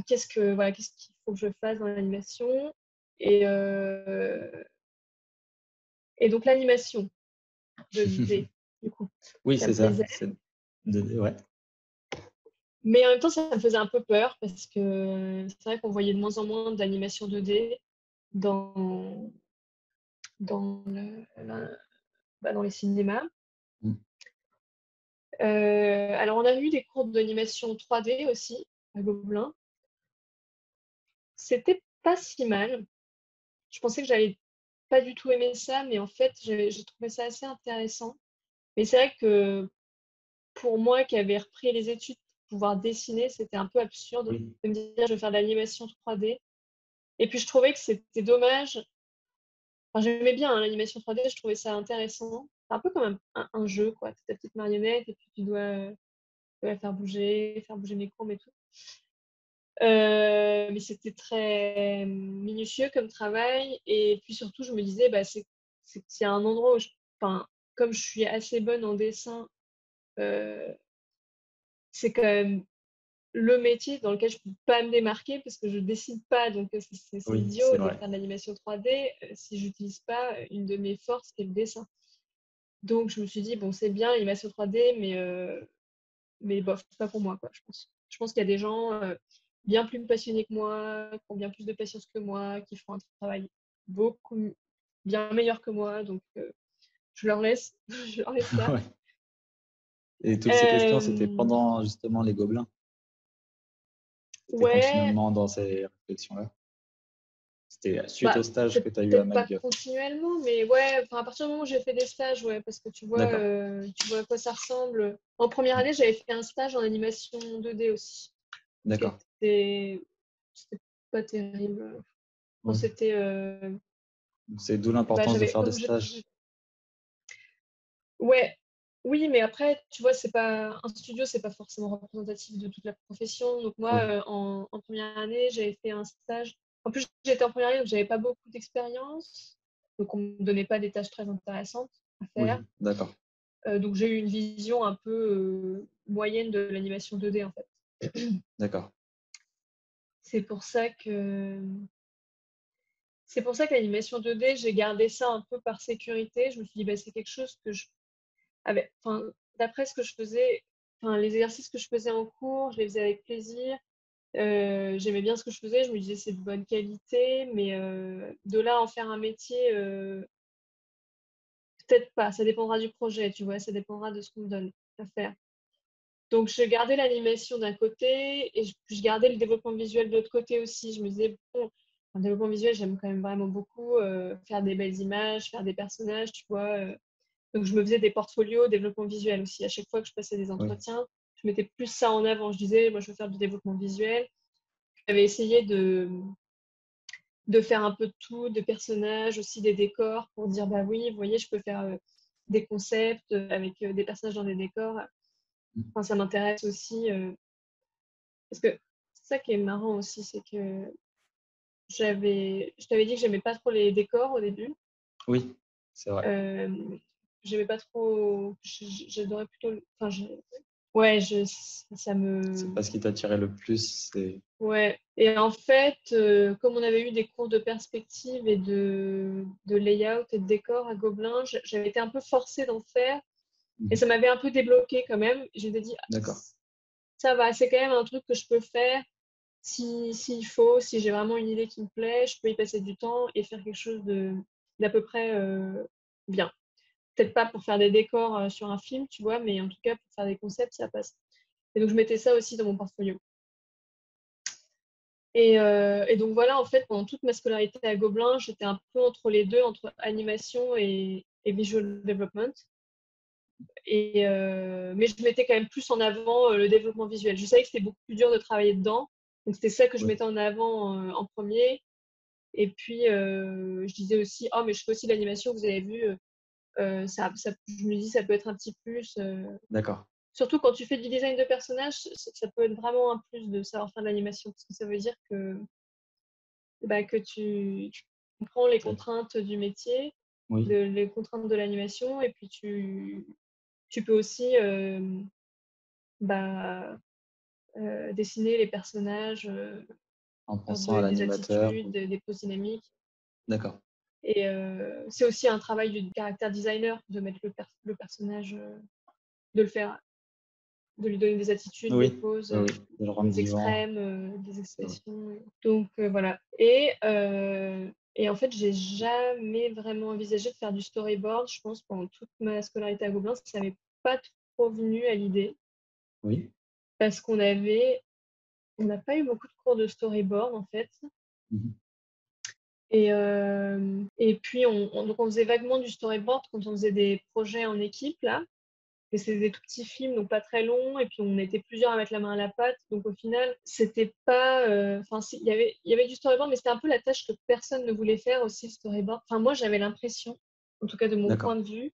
qu'est-ce qu'il faut que je fasse dans l'animation. Et, euh, et donc l'animation de D, du coup, Oui, ça me c'est ça. plaisait. Ouais. Mais en même temps, ça me faisait un peu peur parce que c'est vrai qu'on voyait de moins en moins d'animation 2D dans, dans les cinémas. Mm. Alors, on a eu des cours d'animation 3D aussi à Gobelin. C'était pas si mal. Je pensais que j'allais pas du tout aimer ça, mais en fait, j'ai trouvé ça assez intéressant. Mais c'est vrai que pour moi qui avais repris les études pour pouvoir dessiner, c'était un peu absurde Oui, de me dire je vais faire de l'animation 3D. Et puis je trouvais que c'était dommage. Enfin, j'aimais bien hein, l'animation 3D, je trouvais ça intéressant. C'est un peu comme un jeu, quoi. Tu ta petite marionnette et puis tu dois la faire bouger mes courbes et tout. Mais c'était très minutieux comme travail. Et puis surtout, je me disais, bah, c'est un endroit où, enfin, comme je suis assez bonne en dessin, euh, c'est quand même le métier dans lequel je ne peux pas me démarquer parce que je ne dessine pas. Donc, c'est oui, c'est idiot de vrai. faire de l'animation 3D si je n'utilise pas une de mes forces qui est le dessin. Donc, je me suis dit, bon, c'est bien l'animation 3D, mais bof, c'est pas pour moi, quoi, je pense. Je pense qu'il y a des gens bien plus passionnés que moi, qui ont bien plus de patience que moi, qui font un travail bien meilleur que moi. Donc, je leur laisse, je leur laisse faire. Ouais. Et toutes ces questions, c'était Euh, pendant justement les Gobelins. C'était ouais, continuellement dans ces réflexions-là. C'était suite au bah, stage que tu as eu à peut-être pas McGuff. continuellement, mais ouais, enfin, à partir du moment où j'ai fait des stages, ouais, parce que D'accord. tu vois à quoi ça ressemble. En première année, j'avais fait un stage en animation 2D aussi, qui D'accord. c'était pas terrible. Enfin, Oui. c'était, C'est d'où bah, l'importance de faire des stages. ouais, oui, mais après, tu vois, c'est pas un studio, c'est pas forcément représentatif de toute la profession. Donc moi, Oui. en première année, j'avais fait un stage. En plus, j'étais en première année, donc j'avais pas beaucoup d'expérience. Donc on me donnait pas des tâches très intéressantes à faire. Oui. D'accord. Donc j'ai eu une vision un peu moyenne de l'animation 2D en fait. D'accord. C'est pour ça que c'est pour ça que l'animation 2D, j'ai gardé ça un peu par sécurité. Je me suis dit, bah, c'est quelque chose que enfin, d'après ce que je faisais, enfin, les exercices que je faisais en cours, je les faisais avec plaisir. J'aimais bien ce que je faisais, je me disais c'est de bonne qualité, mais de là à en faire un métier, peut-être pas. Ça dépendra du projet, tu vois, ça dépendra de ce qu'on me donne à faire. Donc, je gardais l'animation d'un côté et je gardais le développement visuel de l'autre côté aussi. Je me disais, bon, en développement visuel, j'aime quand même vraiment beaucoup faire des belles images, faire des personnages, tu vois. Donc, je me faisais des portfolios développement visuel aussi. À chaque fois que je passais des Oui. entretiens, je mettais plus ça en avant. Je disais, moi, je veux faire du développement visuel. J'avais essayé de faire un peu de tout, de personnages, aussi des décors, pour dire, bah oui, vous voyez, je peux faire des concepts avec des personnages dans des décors. Enfin, ça m'intéresse aussi. Parce que c'est ça qui est marrant aussi, c'est que je t'avais dit que j'aimais pas trop les décors au début. Oui, c'est vrai. Euh, J'aimais pas trop. J'adorais plutôt. Enfin, ouais, ça C'est me. pas ce qui t'attirait le plus. C'est Ouais. Et en fait, comme on avait eu des cours de perspective et de layout et de décor à Gobelin, j'avais été un peu forcée d'en faire. Et ça m'avait un peu débloqué quand même. Je m'étais dit, ah, d'accord. ça va, c'est quand même un truc que je peux faire. s'il faut, si j'ai vraiment une idée qui me plaît, je peux y passer du temps et faire quelque chose d'à peu près bien. Peut-être pas pour faire des décors sur un film, tu vois, mais en tout cas, pour faire des concepts, ça passe. Et donc, je mettais ça aussi dans mon portfolio. Et donc voilà, en fait, pendant toute ma scolarité à Gobelin, j'étais un peu entre les deux, entre animation et visual development. Mais je mettais quand même plus en avant le développement visuel. Je savais que c'était beaucoup plus dur de travailler dedans. Donc c'était ça que je Oui. mettais en avant en premier. Et puis je disais aussi, oh, mais je fais aussi l'animation, vous avez vu, je me dis, ça peut être un petit plus. D'accord. Surtout quand tu fais du design de personnages, ça peut être vraiment un plus de savoir faire de l'animation. Parce que ça veut dire que tu comprends les contraintes du métier, Oui, les contraintes de l'animation, et puis tu peux aussi bah, dessiner les personnages, en leur pensant à donner des l'animateur. attitudes, des poses dynamiques. D'accord. Et c'est aussi un travail du caractère designer de mettre le personnage, de le faire, de lui donner des attitudes, des Oui, poses, oui, oui, de le rendre des vivant. extrêmes, des C'est vrai. expressions. Donc voilà. Et en fait, j'ai jamais vraiment envisagé de faire du storyboard. Je pense pendant toute ma scolarité à Gobelin, ça m'est pas trop venu à l'idée Oui. parce on n'a pas eu beaucoup de cours de storyboard en fait. Mhm. Et puis, donc on faisait vaguement du storyboard quand on faisait des projets en équipe, là. Et c'était des tout petits films, donc pas très longs. Et puis, on était plusieurs à mettre la main à la pâte. Donc, au final, c'était pas. Enfin, il y avait du storyboard, mais c'était un peu la tâche que personne ne voulait faire aussi, le storyboard. Enfin, moi, j'avais l'impression, en tout cas de mon point D'accord. de vue,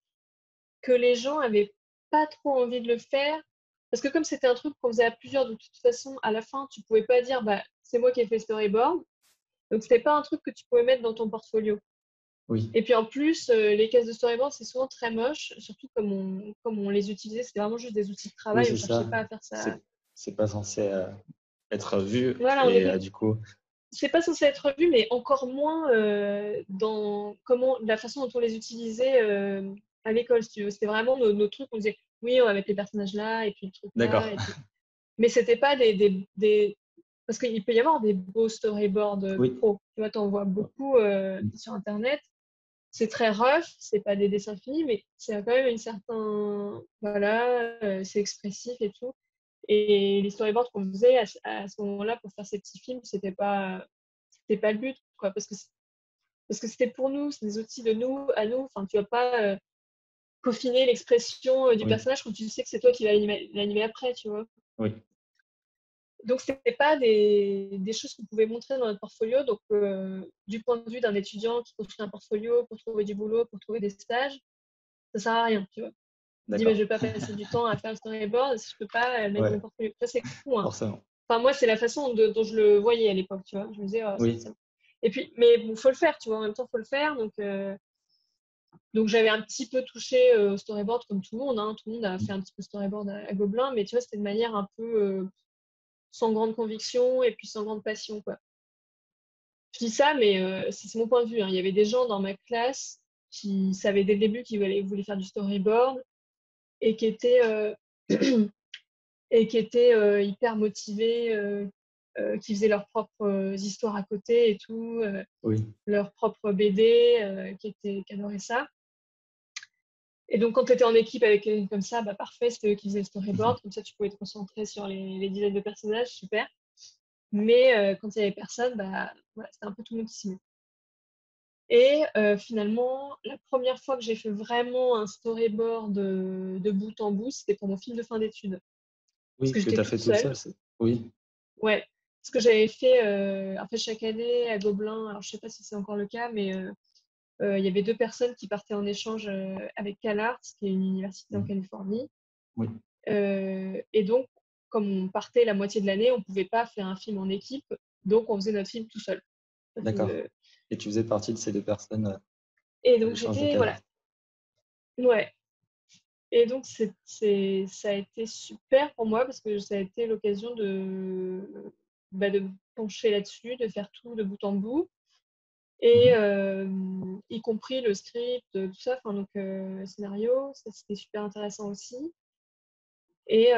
que les gens avaient pas trop envie de le faire. Parce que comme c'était un truc qu'on faisait à plusieurs, de toute façon, à la fin, tu pouvais pas dire, bah, c'est moi qui ai fait le storyboard. Donc, c'était pas un truc que tu pouvais mettre dans ton portfolio. Oui. Et puis en plus, les cases de storyboard, c'est souvent très moche, surtout comme on les utilisait, c'était vraiment juste des outils de Oui, travail, on c'est cherchait ça. pas à faire ça. C'est pas censé être vu Voilà, et du coup, c'est pas censé être vu, mais encore moins dans la façon dont on les utilisait à l'école, si tu veux. C'était vraiment nos trucs, on disait, oui, on va mettre les personnages là, et puis le truc là, d'accord. et puis. Mais c'était pas parce qu'il peut y avoir des beaux storyboards Oui. pro. Tu vois, t'en vois beaucoup sur Internet. C'est très rough, c'est pas des dessins finis, mais c'est quand même une certain, voilà, c'est expressif et tout. Et les storyboards qu'on faisait à ce moment-là pour faire ces petits films, c'était pas le but, quoi, parce que c'était pour nous, c'est des outils de nous à nous. Enfin, tu vas pas peaufiner l'expression du Oui. personnage quand tu sais que c'est toi qui vas l'animer après, tu vois. Oui. Donc, c'était pas des choses qu'on pouvait montrer dans notre portfolio. Donc, du point de vue d'un étudiant qui construit un portfolio pour trouver du boulot, pour trouver des stages, ça sert à rien, tu vois. Je me dis, mais je D'accord. vais pas passer du temps à faire le storyboard si je peux pas le mettre dans mon Ouais, portfolio. Ça, c'est fou, hein. forcément. Enfin, moi, c'est la façon dont je le voyais à l'époque, tu vois. Je me disais, oh, Oui. Et puis, mais bon, faut le faire, tu vois. En même temps, faut le faire. Donc j'avais un petit peu touché au storyboard comme tout le monde, hein. Tout le monde a fait un petit peu storyboard à Gobelin, mais tu vois, c'était de manière un peu sans grande conviction et puis sans grande passion, quoi. Je dis ça, mais c'est mon point de vue, hein. Il y avait des gens dans ma classe qui savaient dès le début qu'ils voulaient faire du storyboard et qui étaient, hyper motivés, qui faisaient leurs propres histoires à côté et tout, Oui. leurs propres BD, qui adoraient ça. Et donc, quand tu étais en équipe avec quelqu'un comme ça, bah, parfait, c'était eux qui faisaient le storyboard. Comme ça, tu pouvais te concentrer sur les dizaines de personnages, super. Mais quand il n'y avait personne, bah, voilà, c'était un peu tout le monde qui s'y met. Et finalement, la première fois que j'ai fait vraiment un storyboard de bout en bout, c'était pour mon film de fin d'études. Parce Oui, que que j'étais tu as toute fait toute seule. seule. Oui. Ouais. Ce que j'avais fait, en fait, chaque année à Gobelin, alors je sais pas si c'est encore le cas, mais il y avait 2 personnes qui partaient en échange avec CalArts, qui est une université en Mhm. Californie. Oui. Et donc, comme on partait la moitié de l'année, on ne pouvait pas faire un film en équipe, donc on faisait notre film tout seul. D'accord. Et tu faisais partie de ces deux personnes Et à donc l'échange de j'étais, voilà, Calart. ouais. Et donc ça a été super pour moi parce que ça a été l'occasion de me pencher là-dessus, de faire tout de bout en bout, et Mhm. y compris le script, tout ça, enfin donc scénario, ça c'était super intéressant aussi. Et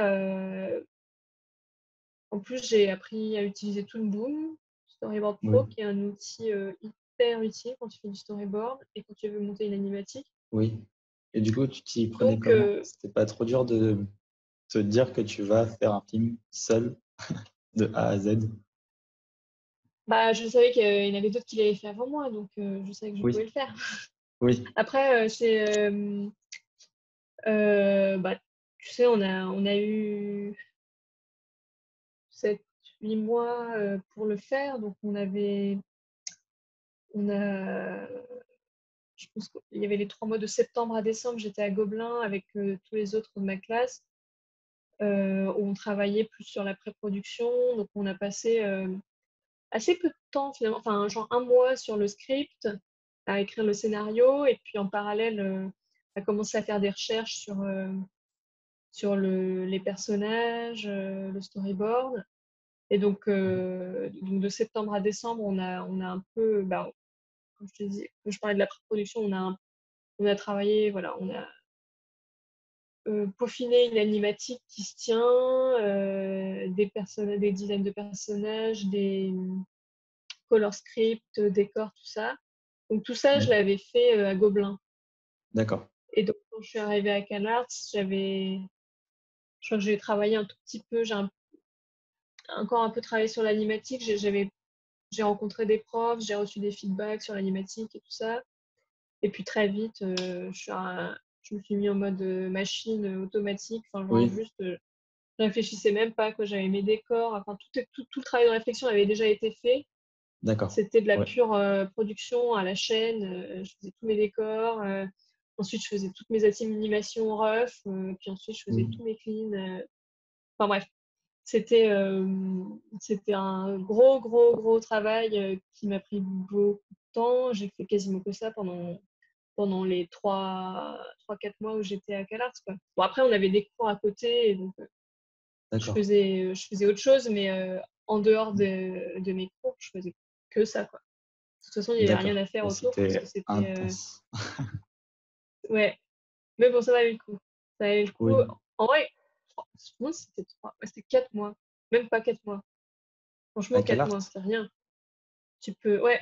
En plus, j'ai appris à utiliser Toon Boom, Storyboard Pro, Oui, qui est un outil hyper utile quand tu fais du storyboard et quand tu veux monter une animatique. oui. Et du coup, tu t'y prenais Donc, comment? C'était pas trop dur de te dire que tu vas faire un film seul de A à Z? bah, je savais qu'il y en avait d'autres qui l'avaient fait avant moi, donc je savais que je pouvais Oui, le faire. oui, Après, bah, tu sais, on a eu 7-8 mois pour le faire, donc on a, je pense qu'il y avait les 3 mois de septembre à décembre, j'étais à Gobelin avec tous les autres de ma classe, où on travaillait plus sur la pré-production, donc on a passé assez peu de temps finalement, enfin genre un mois sur le script, à écrire le scénario, et puis en parallèle, à commencer à faire des recherches sur les personnages, le storyboard. Et donc de septembre à décembre, on a un peu, bah, comme je te dis, comme je parlais de la pré-production, on a travaillé, voilà, on a peaufiné une animatique qui se tient, des dizaines de personnages, des color scripts, décors, tout ça. Donc tout ça, je oui, l'avais fait à Gobelin. d'accord. Et donc quand je suis arrivée à CalArts, je crois que j'ai travaillé un tout petit peu, encore un peu travaillé sur l'animatique. J'ai rencontré des profs, j'ai reçu des feedbacks sur l'animatique et tout ça. Et puis très vite, je me suis mis en mode machine automatique. Enfin, genre Oui, juste, je réfléchissais même pas, quoi. J'avais mes décors. Enfin, tout le travail de réflexion avait déjà été fait. d'accord. C'était de la Ouais, pure production à la chaîne. Je faisais tous mes décors. Ensuite, je faisais toutes mes animations rough. Puis ensuite, je faisais oui, tous mes cleans. Enfin bref, c'était euh, c'était un gros, gros, gros travail qui m'a pris beaucoup de temps. J'ai fait quasiment que ça pendant les 3-4 mois où j'étais à CalArts, quoi. Bon, après, on avait des cours à côté, et donc d'accord. je faisais autre chose, mais en dehors de mes cours, je faisais que ça, quoi. De toute façon, il n'y avait rien D'accord. à faire Ouais, autour parce que c'était c'était. intense. Ouais, mais bon, ça valait le coup. Ça valait le coup. Oui, En vrai, je pense que c'était 4 mois, même pas 4 mois. à Franchement, quel 4 mois, art? c'est rien. Tu peux. Ouais,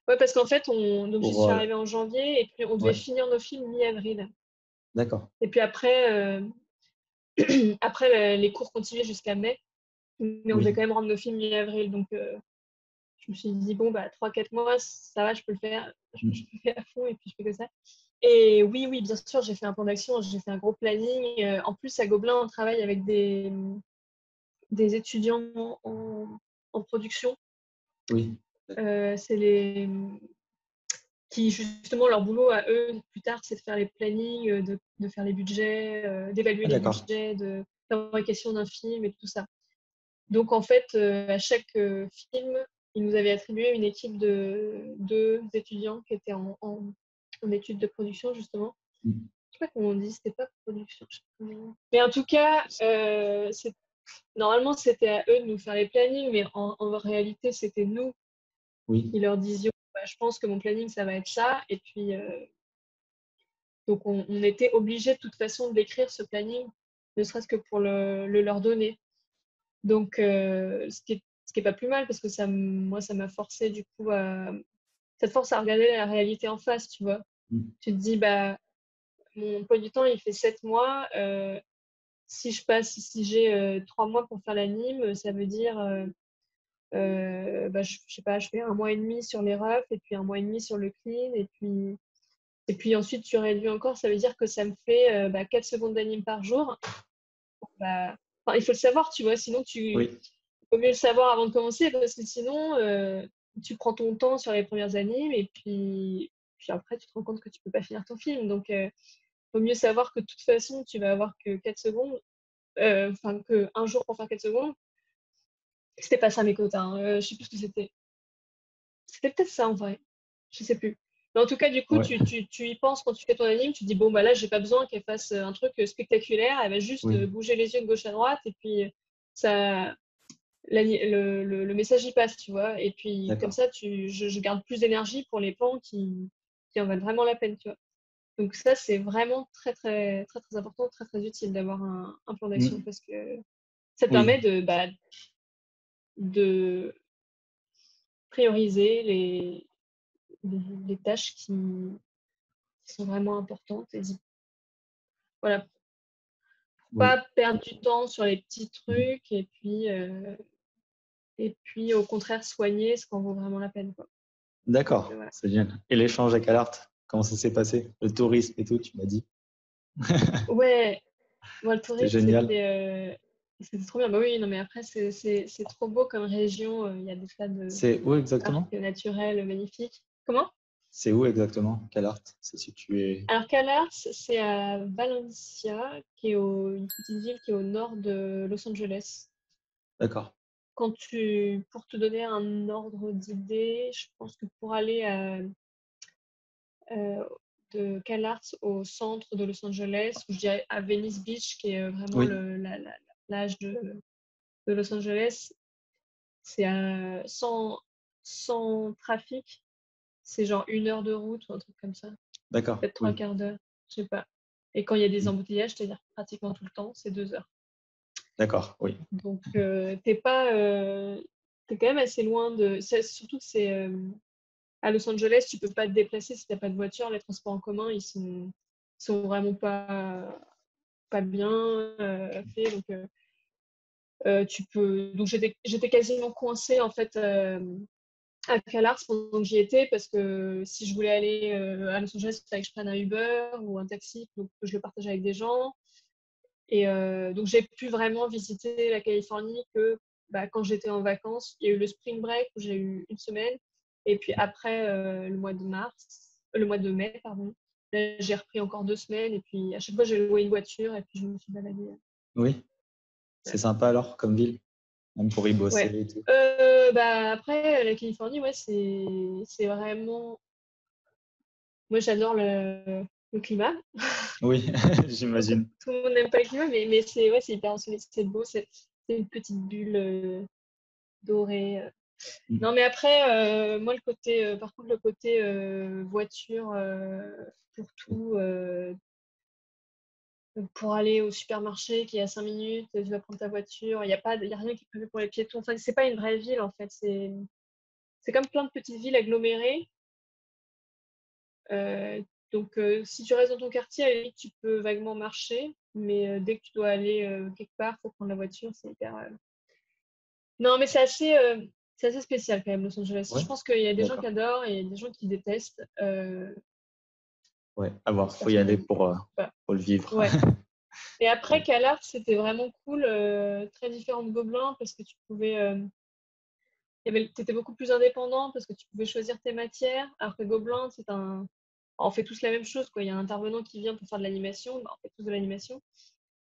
ouais, parce qu'en fait, donc j'y Pour, suis arrivée en janvier et puis on devait ouais, finir nos films mi-avril. d'accord. Et puis après, après les cours continuaient jusqu'à mai, mais on devait Oui, quand même rendre nos films mi-avril. Donc je me suis dit, bon, bah 3-4 mois, ça va, je peux le faire. Je mm, le fais à fond et puis je fais que ça. Et oui, oui, bien sûr, j'ai fait un plan d'action, j'ai fait un gros planning. En plus, à Gobelin, on travaille avec des étudiants en production. oui, d'accord. C'est qui justement leur boulot à eux plus tard, c'est de faire les plannings, de faire les budgets, d'évaluer Ah, les d'accord. budgets, de fabrication d'un film et tout ça. Donc en fait, à chaque film, ils nous avaient attribué une équipe de 2 étudiants qui étaient en études de production justement. Mm, Je sais pas comment on dit, c'était pas production. Je sais pas comment. Mais en tout cas, normalement c'était à eux de nous faire les plannings, mais en réalité c'était nous oui, qui leur disions, bah, je pense que mon planning ça va être ça, et puis donc on était obligé de toute façon d'écrire ce planning, ne serait-ce que pour le leur donner. Donc ce qui est pas plus mal parce que moi ça m'a forcé du coup ça te force à regarder la réalité en face, tu vois. mm, Tu te dis bah mon emploi du temps il fait 7 mois, si j'ai 3 mois pour faire l'anime, ça veut dire bah, je sais pas, je fais un mois et demi sur les refs et puis un mois et demi sur le clean, et puis ensuite tu réduis encore, ça veut dire que ça me fait 4 secondes d'anime par jour. Bah, enfin, il faut le savoir, tu vois, sinon il oui, faut mieux le savoir avant de commencer parce que sinon tu prends ton temps sur les premières animes et puis après tu te rends compte que tu peux pas finir ton film. Donc il faut mieux savoir que de toute façon tu vas avoir que 4 secondes, enfin que un jour pour faire 4 secondes. C'était pas ça mes quotas, hein. Je sais plus ce que c'était. C'était peut-être ça en vrai. Je sais plus. Mais en tout cas, du coup, ouais, tu y penses quand tu fais ton anime, tu te dis, bon, bah là, j'ai pas besoin qu'elle fasse un truc spectaculaire, elle va juste oui, bouger les yeux de gauche à droite, et puis ça, le message y passe, tu vois. Et puis, comme d'accord. ça, je garde plus d'énergie pour les plans qui en valent vraiment la peine, tu vois. Donc ça, c'est vraiment très, très, très, très important, très, très utile d'avoir un plan d'action Mm, parce que ça te permet oui, de, bah, de prioriser les tâches qui sont vraiment importantes et voilà, Oui. pas perdre du temps sur les petits Mhm. trucs et puis au contraire soigner ce qu'en vaut vraiment la peine, quoi. Donc D'accord, voilà. c'est génial. Et l'échange à CalArt, comment ça s'est passé? Le tourisme et tout, tu m'as dit. Ouais, moi le C'était tourisme génial. c'était trop bien. Bah oui, non mais après c'est trop beau comme région, il y a des tas de C'est où parcs exactement? naturels magnifiques. Comment? C'est où exactement, CalArt? C'est situé. Alors Callars, c'est à Valencia, une petite ville qui est au nord de Los Angeles. D'accord. Pour te donner un ordre d'idée, je pense que pour aller euh, de CalArts au centre de Los Angeles, ou je dirais à Venice Beach, qui est vraiment Oui, la plage de Los Angeles, c'est sans trafic, c'est genre 1 heure de route ou un truc comme ça, d'accord. peut-être trois Oui. quarts d'heure, je sais pas. Et quand il y a des Mm. embouteillages, c'est-à-dire pratiquement tout le temps, c'est 2 heures. D'accord, oui. Donc, t'es quand même assez loin surtout que c'est à Los Angeles, tu peux pas te déplacer si t'as pas de voiture. Les transports en commun, ils sont vraiment pas bien faits. Donc j'étais quasiment coincée en fait à CalArts pendant que j'y étais parce que si je voulais aller à Los Angeles, il fallait que je prenne un Uber ou un taxi, donc que je le partage avec des gens. Et donc, j'ai pu vraiment visiter la Californie que quand j'étais en vacances. Il y a eu le spring break où j'ai eu 1 semaine. Et puis après, le mois de mai, pardon, là, j'ai repris encore 2 semaines. Et puis à chaque fois, j'ai loué une voiture et puis je me suis baladée. Oui, c'est sympa alors comme ville, même pour y bosser Ouais. et tout. Après, la Californie, ouais, c'est vraiment. Moi, j'adore le climat. Oui, Beaucoup, j'imagine. tout le monde n'aime pas le climat, mais c'est hyper ensoleillé, c'est beau, c'est une petite bulle dorée. Mm. Non, mais après, moi, par contre, le côté voiture pour tout, pour aller au supermarché qui est à 5 minutes, tu vas prendre ta voiture, il y a rien qui est prévu pour les piétons. Enfin, c'est pas une vraie ville, en fait. C'est comme plein de petites villes agglomérées. Euh, donc, si tu restes dans ton quartier, à la limite, tu peux vaguement marcher, mais dès que tu dois aller quelque part, faut prendre la voiture, c'est hyper. Non, mais c'est assez spécial quand même, Los Angeles. Ouais, Je pense qu'il y a des gens qui d'accord. adorent et il y a des gens qui détestent. Ouais, à voir, C'est faut y aller personnel. pour le vivre. Ouais. Et Ouais. après, CalArts, c'était vraiment cool, très différent de Gobelin parce que tu pouvais. T'étais beaucoup plus indépendant parce que tu pouvais choisir tes matières. Alors que Gobelin, on fait tous la même chose, quoi. Il y a un intervenant qui vient pour faire de l'animation, on fait tous de l'animation.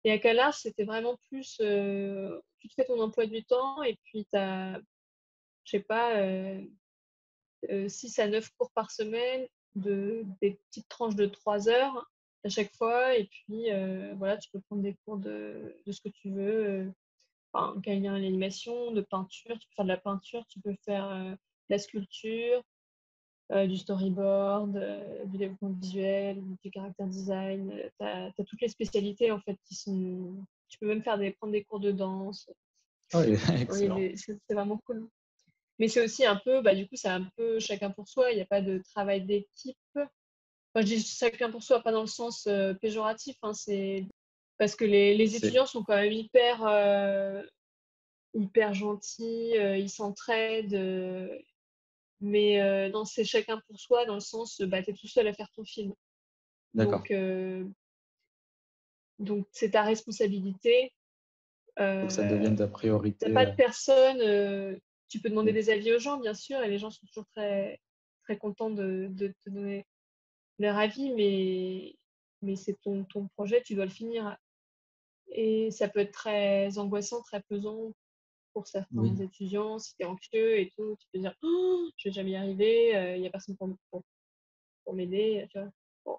Et à CalArts, c'était vraiment plus. Tu te fais ton emploi du temps et puis tu as, je sais pas, 6 à 9 cours par semaine, des petites tranches de 3 heures à chaque fois. Et puis, voilà, tu peux prendre des cours de ce que tu veux. Enfin, quand il y a l'animation, de peinture, tu peux faire de la peinture, tu peux faire de la sculpture, du storyboard, du développement visuel, du character design. Tu as toutes les spécialités en fait qui sont. Tu peux même prendre des cours de danse. Ah oui, Bon, il y a excellent. c'est vraiment cool. Mais c'est aussi un peu, du coup, c'est un peu chacun pour soi. Il n'y a pas de travail d'équipe. Enfin, je dis chacun pour soi, pas dans le sens péjoratif. Hein, c'est parce que les C'est étudiants sont quand même hyper gentils, ils s'entraident. Mais non, c'est chacun pour soi dans le sens, tu es tout seul à faire ton film. d'accord. Donc, euh, donc c'est ta responsabilité. Faut que ça devienne Euh, ta T'as priorité. pas de personne. Tu peux demander Oui, des avis aux gens, bien sûr, et les gens sont toujours très, très contents de te donner leur avis, mais c'est ton projet, tu dois le finir. Et ça peut être très angoissant, très pesant pour certains oui, étudiants. Si tu es anxieux et tout, tu peux dire oh, je vais jamais y arriver, il n'y a personne pour m'aider. Tu vois. Bon,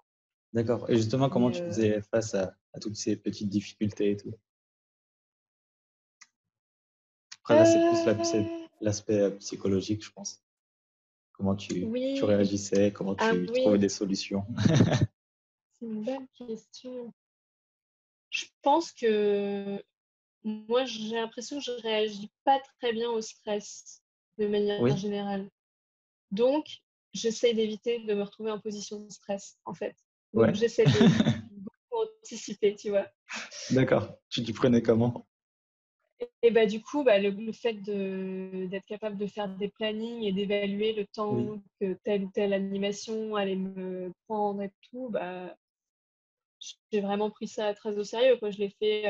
d'accord. Et justement, comment mais tu faisais face à toutes ces petites difficultés et tout? Après, là, c'est euh, l'aspect psychologique, je pense. Comment tu oui, réagissais, comment ah tu trouvais oui, des solutions. c'est une bonne question. Je pense que moi, j'ai l'impression que je réagis pas très bien au stress de manière Oui, générale. Donc, j'essaie d'éviter de me retrouver en position de stress, en fait. Donc, ouais. j'essaie de beaucoup anticiper, tu vois. D'accord. Tu t'y prenais comment? Et bah, du coup, bah, le fait d'être capable de faire des plannings et d'évaluer le Oui, temps que telle ou telle animation allait me prendre et tout, bah, j'ai vraiment pris ça très au sérieux, quoi. Je l'ai fait,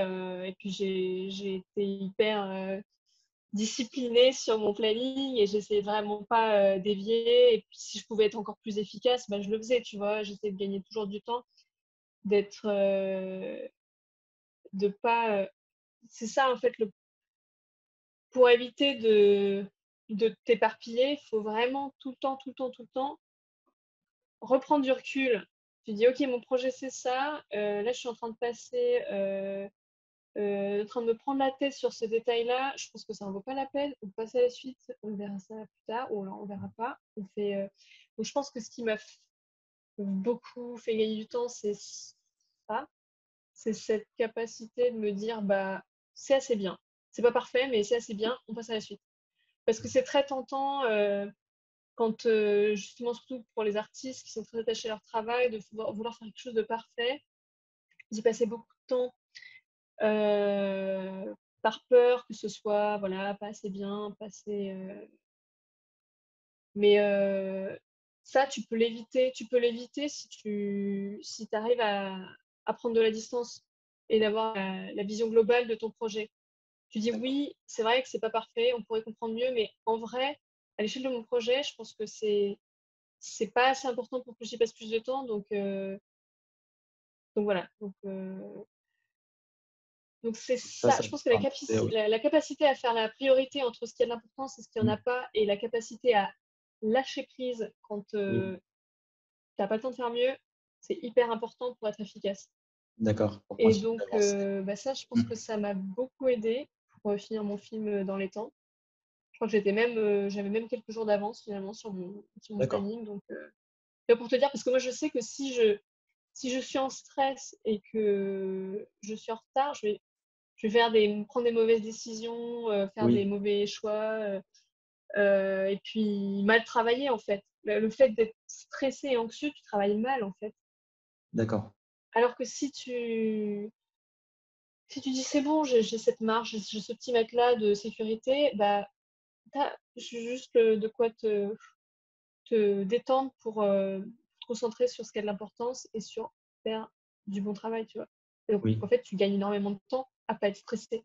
et puis j'ai été hyper, disciplinée sur mon planning et j'essayais vraiment pas, dévier et puis si je pouvais être encore plus efficace, bah, je le faisais, tu vois? J'essayais de gagner toujours du temps, d'être, de pas, c'est ça en fait le pour éviter de t'éparpiller, il faut vraiment tout le temps, tout le temps, tout le temps reprendre du recul. Tu dis: «OK, mon projet c'est ça, là je suis en train de passer, en train de me prendre la tête sur ce détail-là, je pense que ça en vaut pas la peine. On passe à la suite, on verra ça plus tard ou alors on verra pas. On fait, donc je pense que ce qui m'a beaucoup fait gagner du temps, c'est ça, c'est cette capacité de me dire bah c'est assez bien. C'est pas parfait, mais c'est assez bien, on passe à la suite. Parce que c'est très tentant quand justement, surtout pour les artistes qui sont très attachés à leur travail, de vouloir faire quelque chose de parfait, d'y passer beaucoup de temps par peur que ce soit, voilà, pas assez bien, pas assez, mais ça, tu peux l'éviter si tu arrives à prendre de la distance et d'avoir la vision globale de ton projet. Tu dis: d'accord. «Oui, c'est vrai que c'est pas parfait, on pourrait comprendre mieux, mais en vrai, à l'échelle de mon projet, je pense que c'est pas assez important pour que j'y passe plus de temps», donc voilà, donc c'est ça, Ça je te pense que permettait, oui. la capacité à faire la priorité entre ce qui a de l'importance et ce qui en Mmh. a pas et la capacité à lâcher prise quand, Oui, tu as pas le temps de faire mieux, c'est hyper important pour être efficace d'accord, pour et continuer donc d'avancer. bah, ça, je Mmh. pense que ça m'a beaucoup aidée pour, finir mon film, dans les temps. Je crois que j'avais même quelques jours d'avance finalement sur mon D'accord. planning donc pour te dire parce que moi je sais que si je suis en stress et que je suis en retard, je vais prendre des mauvaises décisions, faire des Oui, mauvais choix, et puis mal travailler, en fait. Le fait d'être stressé et anxieux, tu travailles mal, en fait. d'accord. Alors que si tu dis: «C'est bon, j'ai cette marge, j'ai ce petit matelas de sécurité», bah, tu as juste, de quoi te détendre pour, te concentrer sur ce qui a de l'importance et sur faire du bon travail, tu vois? Et donc Oui, en fait, tu gagnes énormément de temps à pas être stressé.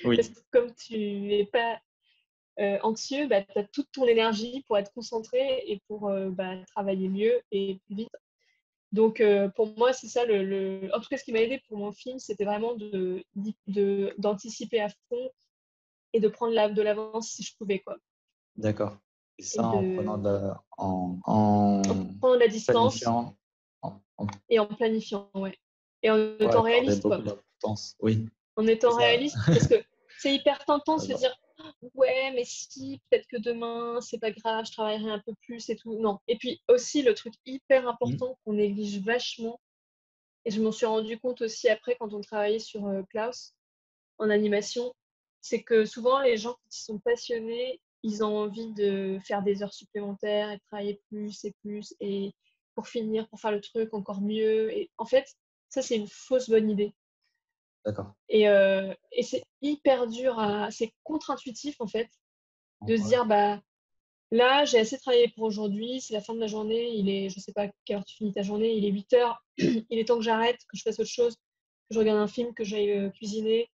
Parce oui, que comme tu es pas anxieux, bah, tu as toute ton énergie pour être concentré et pour, bah, travailler mieux et plus vite. Donc pour moi, c'est ça en tout cas, ce qui m'a aidé pour mon film, c'était vraiment d'anticiper à fond et de prendre de l'avance si je pouvais, quoi d'accord. Et et ça en prenant de de la en en prenant de la distance planifiant, en et en planifiant, ouais et en pour étant accorder réaliste, beaucoup quoi. d'importance. Oui, En c'est étant ça. réaliste parce que c'est hyper tentant de Ça se va. dire: «Ouais, mais si, peut-être que demain, c'est pas grave, je travaillerai un peu plus et tout». Non et puis aussi le truc hyper Mmh. important qu'on néglige vachement et je m'en suis rendu compte aussi après quand on travaillait sur, Klaus en animation, c'est que souvent les gens quand ils sont passionnés, ils ont envie de faire des heures supplémentaires et de travailler plus et pour finir, pour faire le truc encore mieux et en fait, ça c'est une fausse bonne idée. D'accord. Et c'est hyper dur à c'est contre-intuitif, en fait, de se Ouais. dire: «Bah, là, j'ai assez travaillé pour aujourd'hui, c'est la fin de la journée, il est» je sais pas à quelle heure tu finis ta journée, «il est 8 heures, il est temps que j'arrête, que je fasse autre chose, que je regarde un film, que j'aille, cuisiner».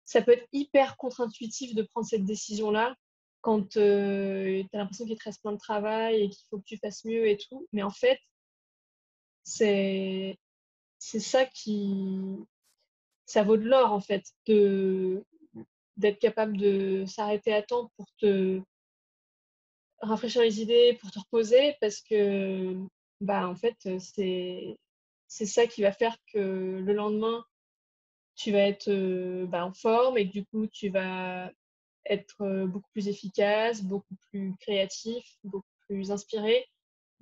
Ça peut être hyper contre-intuitif de prendre cette décision-là quand, tu as l'impression qu'il te reste plein de travail et qu'il faut que tu fasses mieux et tout. Mais en fait, c'est c'est ça qui ça vaut de l'or, en fait, d'être capable de s'arrêter à temps pour te rafraîchir les idées, pour te reposer parce que, bah, en fait, c'est ça qui va faire que le lendemain, tu vas être, bah, en forme et que du coup, tu vas être, beaucoup plus efficace, beaucoup plus créatif, beaucoup plus inspiré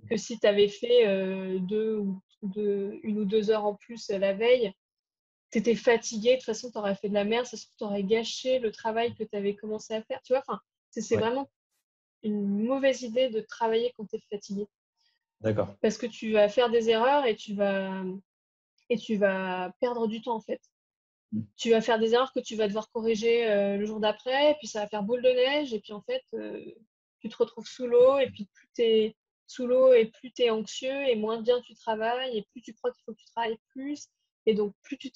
que si tu avais fait, 1 ou 2 heures en plus, la veille tu étais fatigué, de toute façon, tu aurais fait de la merde, ça se trouve, tu aurais gâché le travail que tu avais commencé à faire. Tu vois, enfin, c'est Ouais, vraiment une mauvaise idée de travailler quand tu es fatigué. d'accord. Parce que tu vas faire des erreurs et tu vas perdre du temps, en fait. Mm. Tu vas faire des erreurs que tu vas devoir corriger le jour d'après, et puis ça va faire boule de neige, et puis en fait, tu te retrouves sous l'eau, et puis plus tu es sous l'eau, et plus tu es anxieux, et moins bien tu travailles, et plus tu crois qu'il faut que tu travailles plus, et donc plus tu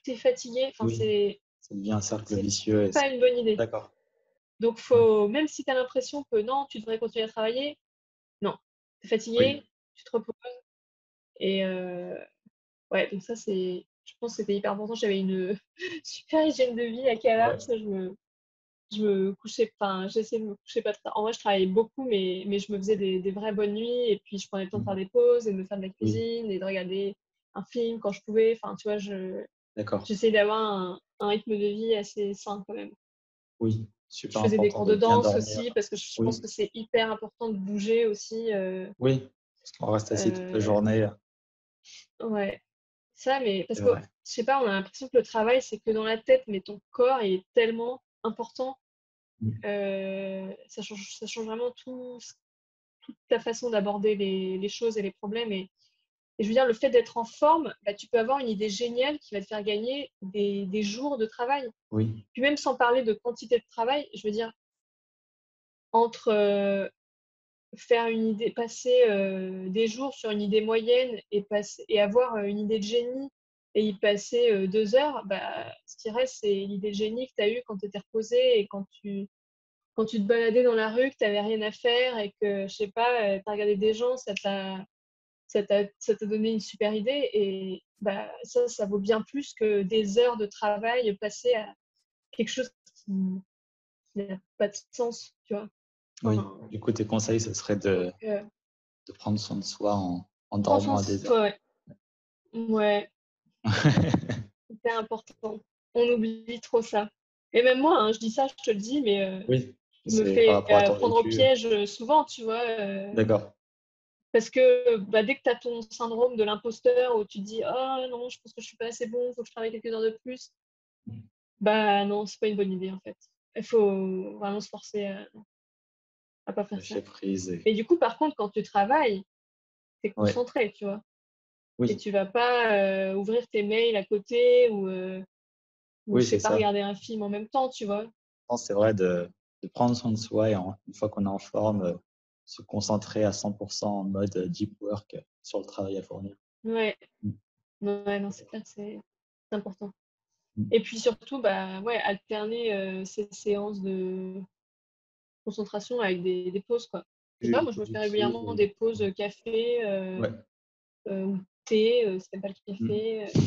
es fatigué. Enfin, Oui, ça devient un cercle c'est vicieux. pas une bonne idée. D'accord. Donc, Ouais. même si tu as l'impression que non, tu devrais continuer à travailler, non, tu es Oui, fatigué, tu te reposes, et ouais, donc ça, je pense que c'était hyper important. J'avais une super hygiène de vie à Cala, ouais. parce que je me couchais, enfin, j'essayais de me coucher pas trop tard. En vrai, je travaillais beaucoup, mais je me faisais des vraies bonnes nuits, et puis je prenais le temps de faire Mm. des pauses et de me faire de la Oui, cuisine et de regarder un film quand je pouvais. Enfin, tu vois, d'accord. j'essayais d'avoir un rythme de vie assez sain quand même. Oui, Je super faisais des important cours de de bien danse dormir. aussi, parce que je pense Oui, que c'est hyper important de bouger aussi. oui, parce qu'on reste assis toute la Euh, journée. ouais, ça, mais parce C'est que, vrai. je sais pas, on a l'impression que le travail, c'est que dans la tête, mais ton corps est tellement important. Mm. Ça change vraiment toute ta façon d'aborder les choses et les problèmes. Et je veux dire, le fait d'être en forme, bah, tu peux avoir une idée géniale qui va te faire gagner des jours de travail. Oui, Puis même sans parler de quantité de travail, je veux dire, entre faire une idée, passer des jours sur une idée moyenne et avoir une idée de génie et y passer 2 heures, bah, ce qui reste, c'est l'idée de génie que tu as eue quand tu étais reposé et quand tu te baladais dans la rue, que tu n'avais rien à faire et que, je sais pas, tu as regardé des gens, ça t'a donné une super idée. Et bah, ça vaut bien plus que des heures de travail passées à quelque chose qui n'a pas de sens, tu vois. oui. Enfin, Du coup, tes conseils, ce serait donc, de prendre soin de soi en prends dormant soin à de des heures. toi, ouais. Ouais, hyper important. On oublie trop ça. Et même moi, hein, je dis ça, je te le dis, mais Oui, je me c'est par fais rapport à ton prendre au vécu. piège souvent, tu vois. D'accord. Parce que bah, dès que tu as ton syndrome de l'imposteur où tu te dis «Oh non, je pense que je suis pas assez bon, il faut que je travaille quelques heures de plus», bah non, c'est pas une bonne idée en fait. Il faut vraiment se forcer à pas faire ça. Lâcher prise. Mais du coup, par contre, quand tu travailles, tu es Ouais. concentré, tu vois. Et Oui, tu vas pas ouvrir tes mails à côté ou oui, je sais c'est pas, ça. regarder un film en même temps, tu vois. Je pense que c'est vrai de prendre soin de soi et une fois qu'on est en forme, se concentrer à 100% en mode deep work sur le travail à fournir. Ouais, Mm. ouais, non, c'est clair, c'est important. Mm. Et puis surtout, bah ouais, alterner ces séances de concentration avec des pauses, quoi. Je sais pas, Plus moi, je me fais productive. régulièrement des pauses café Ouais. ou thé, c'est même pas le Mm. café.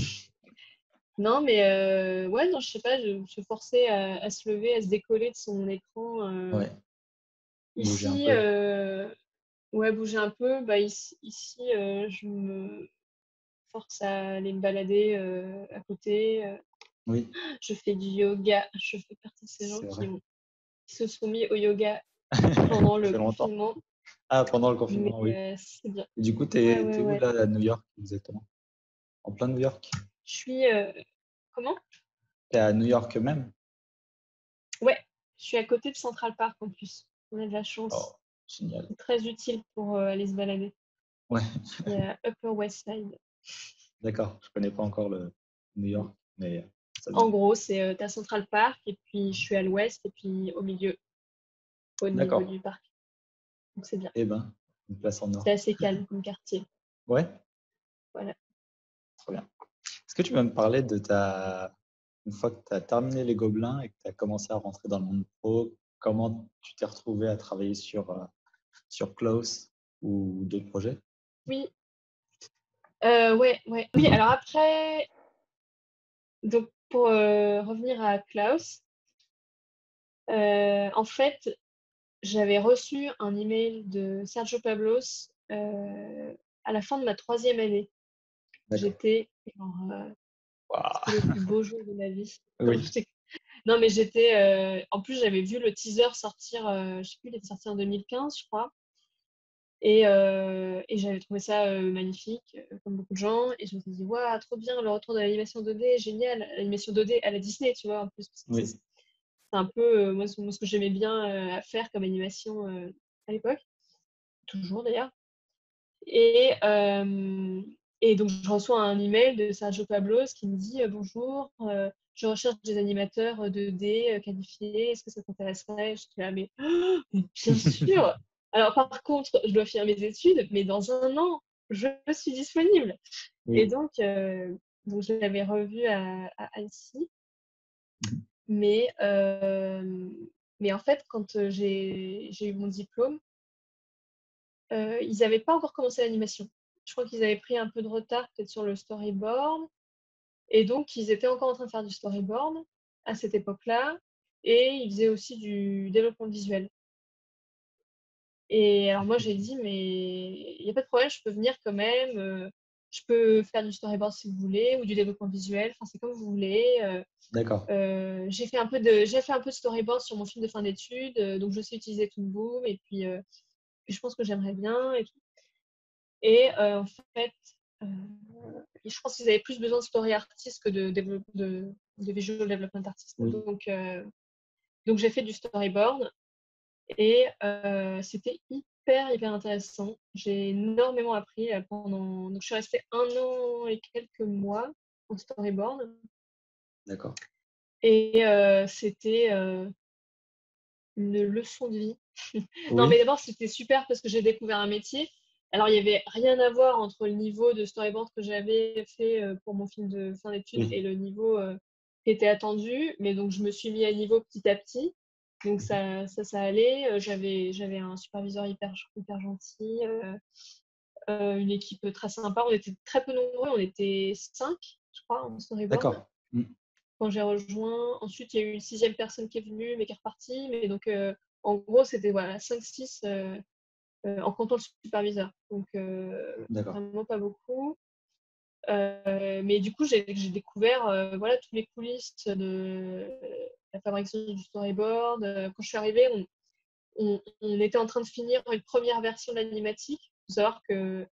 Non, mais ouais, non, je sais pas, je se forçais à se lever, à se décoller de son écran. Ouais. Bouger un Ici, peu. ouais, bouger un peu. Bah, ici je me force à aller me balader à côté. Oui, Je fais du yoga. Je fais partie de ces gens c'est vrai. qui se sont mis au yoga pendant Ça le fait longtemps. confinement. Ah, pendant le Mais confinement, oui. c'est bien. Et du coup, Ouais, t'es ouais, où ouais. là, à New York, exactement? En plein New York? Je suis. Comment? T'es à New York même? Ouais, je suis à côté de Central Park en plus. On a de la chance. Oh, génial. C'est très utile pour aller se balader. Ouais, Je suis à Upper West Side. d'accord. Je connais pas encore le New York, mais ça En donne. gros, c'est t'as Central Park et puis je suis à l'ouest et puis au milieu, au niveau D'accord. du parc. Donc c'est bien. Eh ben, une place en C'est or. assez calme comme quartier. Ouais, Voilà. trop bien. Est-ce que tu peux me parler de une fois que tu as terminé les Gobelins et que tu as commencé à rentrer dans le monde pro, comment tu t'es retrouvé à travailler sur Klaus ou d'autres projets? Oui, ouais, ouais. Oui, alors après, donc pour revenir à Klaus, en fait, j'avais reçu un email de Sergio Pablos à la fin de ma troisième année. D'accord. J'étais genre, c'était le Waouh. plus beau jour de ma vie. Non, Oui, non, mais j'étais. En plus, j'avais vu le teaser sortir, je sais plus, il était sorti en 2015, je crois. Et j'avais trouvé ça magnifique, comme beaucoup de gens. Et je me suis dit, waouh, trop bien, le retour de l'animation 2D, génial. L'animation 2D à la Disney, tu vois, en plus. Parce que Oui, c'est un peu, moi, ce que j'aimais bien à faire comme animation à l'époque, toujours d'ailleurs. Et, euh, et donc, je reçois un email de Sergio Pablos qui me dit bonjour, je recherche des animateurs 2D qualifiés, est-ce que ça t'intéresserait? Je suis là, mais bien sûr! Alors, par contre, je dois finir mes études, mais dans un an, je suis disponible. Et oui. donc je l'avais revu à Annecy, Mhm. mais, mais en fait, quand j'ai eu mon diplôme, ils n'avaient pas encore commencé l'animation. Je crois qu'ils avaient pris un peu de retard peut-être sur le storyboard. Et donc, ils étaient encore en train de faire du storyboard à cette époque-là. Et ils faisaient aussi du développement visuel. Et alors moi, j'ai dit, mais il n'y a pas de problème, je peux venir quand même. Je peux faire du storyboard si vous voulez, ou du développement visuel. Enfin, c'est comme vous voulez. D'accord. J'ai fait un peu de storyboard sur mon film de fin d'études. Donc, je sais utiliser Toon Boom. Et puis, je pense que j'aimerais bien. Et tout. Et en fait, euh, je pense qu'ils avaient plus besoin de story artist que de visual development artist. Oui. Donc j'ai fait du storyboard et c'était hyper intéressant. J'ai énormément appris pendant. Donc je suis restée 1 an et quelques mois en storyboard D'accord. et c'était une leçon de vie. Non, mais Oui. d'abord, c'était super parce que j'ai découvert un métier. Alors, il n'y avait rien à voir entre le niveau de storyboard que j'avais fait pour mon film de fin d'études et Oui. le niveau qui était attendu. Mais donc, je me suis mis à niveau petit à petit. Donc, Mhm. ça allait. J'avais un superviseur hyper gentil, une équipe très sympa. On était très peu nombreux. On était 5, je crois, en storyboard D'accord. Mm. quand j'ai rejoint. Ensuite, il y a eu une 6e personne qui est venue, mais qui est repartie. Mais donc, en gros, c'était voilà, 5-6 en comptant le superviseur. Donc, D'accord. vraiment pas beaucoup. Mais du coup, j'ai découvert voilà, tous les coulisses de la fabrication du storyboard. Quand je suis arrivée, on était en train de finir une première version de l'animatique. Il faut savoir que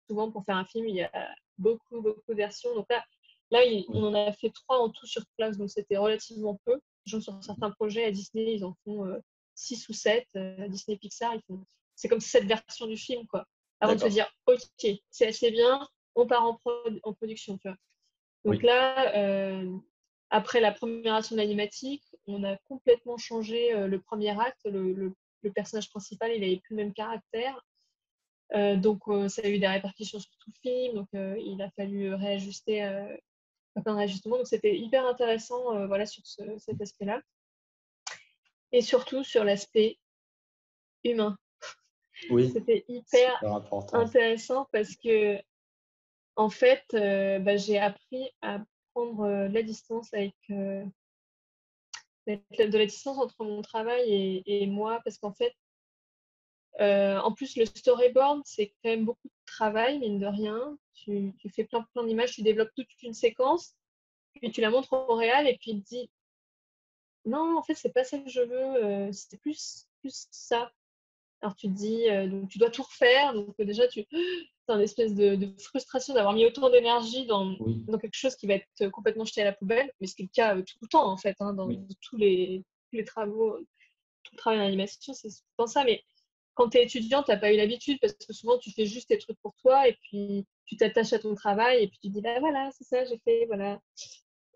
souvent, pour faire un film, il y a beaucoup de versions. Donc là on Oui. en a fait 3 en tout sur place, donc c'était relativement peu. Genre, sur certains projets à Disney, ils en font 6 ou 7. À Disney Pixar, c'est comme 7 versions du film, quoi. Avant de se D'accord. dire, OK, c'est assez bien, on part en production, tu vois. Donc Oui. là, après la première version de l'animatique, on a complètement changé le premier acte. Le personnage principal, il n'avait plus le même caractère. Donc, ça a eu des répercussions sur tout le film. Donc, il a fallu réajuster plein de réajustements. Donc, c'était hyper intéressant voilà, sur cet aspect-là. Et surtout sur l'aspect humain. Oui. C'était hyper Super important. intéressant parce que, en fait, j'ai appris à prendre de la distance avec de la distance entre mon travail et moi, parce qu'en fait, en plus, le storyboard, c'est quand même beaucoup de travail, mine de rien. Tu fais plein d'images, tu développes toute une séquence, puis tu la montres au réal, et puis il te dit non, en fait, c'est pas ça que je veux, c'est plus ça. Alors tu te dis, donc tu dois tout refaire, donc déjà, tu as une espèce de frustration d'avoir mis autant d'énergie Oui. dans quelque chose qui va être complètement jeté à la poubelle, mais ce qui est le cas tout le temps, en fait, hein, dans Oui. tous les travaux, tout le travail en animation, c'est tout le temps ça. Mais quand tu es étudiant, tu n'as pas eu l'habitude parce que souvent tu fais juste tes trucs pour toi et puis tu t'attaches à ton travail et puis tu dis bah voilà, c'est ça, j'ai fait, voilà.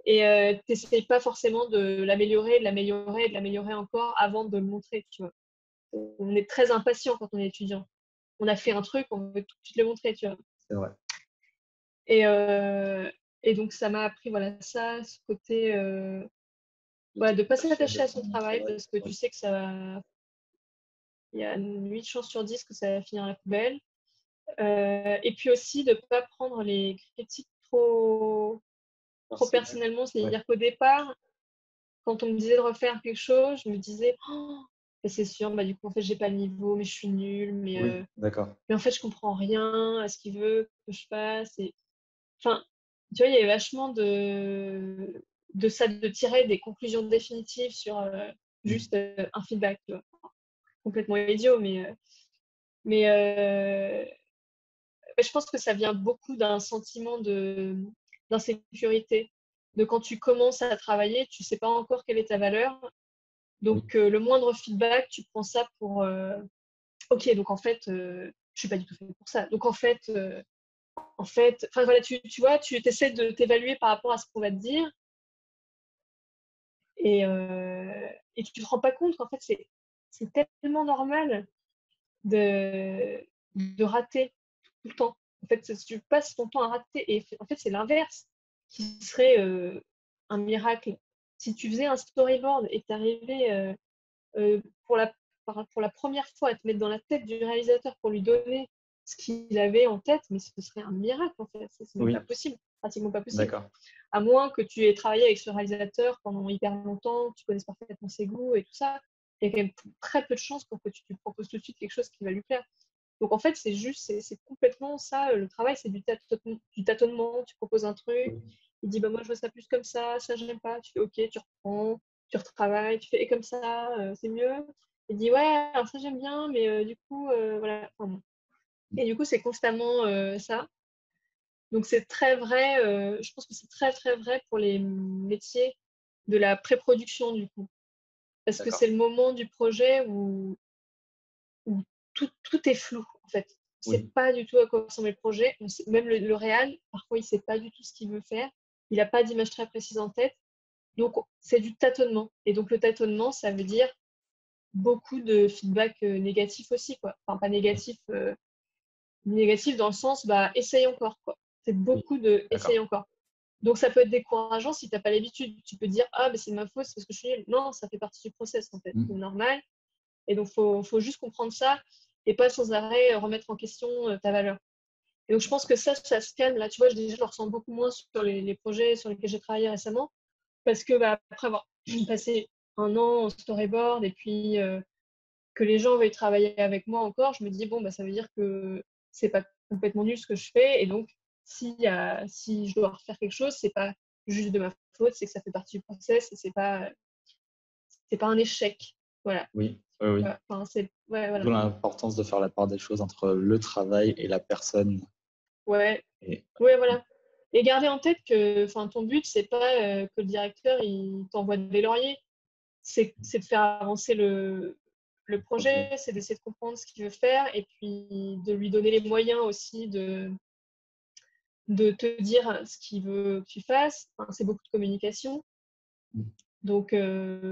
Et tu n'essayes pas forcément de l'améliorer encore avant de le montrer, tu vois. On est très impatient quand on est étudiant. On a fait un truc, on veut tout de suite le montrer, tu vois. C'est vrai. Et, euh, et donc ça m'a appris voilà ça, ce côté voilà, de ne pas s'attacher à son Son travail travail. parce que tu Oui. sais que il y a 8 chances sur 10 que ça va finir à la poubelle. Et puis aussi de ne pas prendre les critiques trop Personnel. personnellement. Ouais. C'est-à-dire qu'au départ, quand on me disait de refaire quelque chose, je me disais oh, c'est sûr, bah, du coup, en fait, j'ai pas le niveau, mais je suis nulle, Oui. D'accord. mais en fait, je comprends rien à ce qu'il veut que je fasse. Et... Enfin, tu vois, il y avait vachement de ça, de tirer des conclusions définitives sur Mm. juste un feedback, tu vois. Complètement idiot, Mais je pense que ça vient beaucoup d'un sentiment d'insécurité. De quand tu commences à travailler, tu ne sais pas encore quelle est ta valeur. Oui, Donc, le moindre feedback, tu prends ça pour OK, donc en fait, je ne suis pas du tout fait pour ça. Donc, en fait, enfin voilà, tu vois, tu essaies de t'évaluer par rapport à ce qu'on va te dire et, et tu ne te rends pas compte qu'en fait, c'est tellement normal de rater tout le temps. En fait, tu passes ton temps à rater et en fait, c'est l'inverse qui serait un miracle. Si tu faisais un storyboard et que tu arrivais pour la première fois à te mettre dans la tête du réalisateur pour lui donner ce qu'il avait en tête, mais ce serait un miracle en fait. C'est même pas oui, possible, pratiquement pas possible. d'accord. À moins que tu aies travaillé avec ce réalisateur pendant hyper longtemps, que tu connaisses parfaitement ses goûts et tout ça. Il y a quand même très peu de chances pour que tu lui proposes tout de suite quelque chose qui va lui plaire. Donc en fait, c'est complètement ça. Le travail, c'est du tâtonnement. Tu proposes un truc, Oui, il dit bah moi je veux ça plus comme ça j'aime pas. Tu fais ok, tu reprends, tu retravailles, tu fais et comme ça, c'est mieux. Il dit ouais, alors ça j'aime bien, mais du coup, voilà. Enfin, bon. Et du coup, c'est constamment ça. Donc c'est très vrai, je pense que c'est très très vrai pour les métiers de la pré-production du coup. Parce que c'est d'accord. le moment du projet où tout est flou en fait. On ne sait Oui, pas du tout à quoi ressemble le projet. Même le réal, parfois il ne sait pas du tout ce qu'il veut faire. Il n'a pas d'image très précise en tête. Donc c'est du tâtonnement. Et donc le tâtonnement, ça veut dire beaucoup de feedback négatif aussi, quoi. Enfin pas négatif, négatif dans le sens bah essaye encore quoi. C'est oui, beaucoup de essaye d'accord. encore. Donc ça peut être décourageant si tu n'as pas l'habitude. Tu peux dire ah mais c'est de ma faute, c'est parce que je suis nulle. Non, ça fait partie du process en fait. C'est Mm. normal. Et donc faut juste comprendre ça et pas sans arrêt remettre en question ta valeur. Et donc je pense que ça se calme. Là, tu vois, déjà je le ressens beaucoup moins sur les projets sur lesquels j'ai travaillé récemment. Parce que bah, après avoir passé un an en storyboard et puis que les gens veuillent travailler avec moi encore, je me dis, bon, bah, ça veut dire que c'est pas complètement nul ce que je fais. Et donc, si je dois refaire quelque chose, c'est pas juste de ma faute, c'est que ça fait partie du process et c'est pas un échec. Voilà. Oui, oui, oui. Voilà. Enfin, ouais, voilà. D'où l'importance de faire la part des choses entre le travail et la personne. Ouais, Et, ouais, voilà. Et garder en tête que enfin, ton but, c'est pas que le directeur il t'envoie des lauriers, c'est de faire avancer le projet. projet, c'est d'essayer de comprendre ce qu'il veut faire et puis de lui donner les moyens aussi de te dire ce qu'il veut que tu fasses. Enfin, c'est beaucoup de communication. Mm. Donc,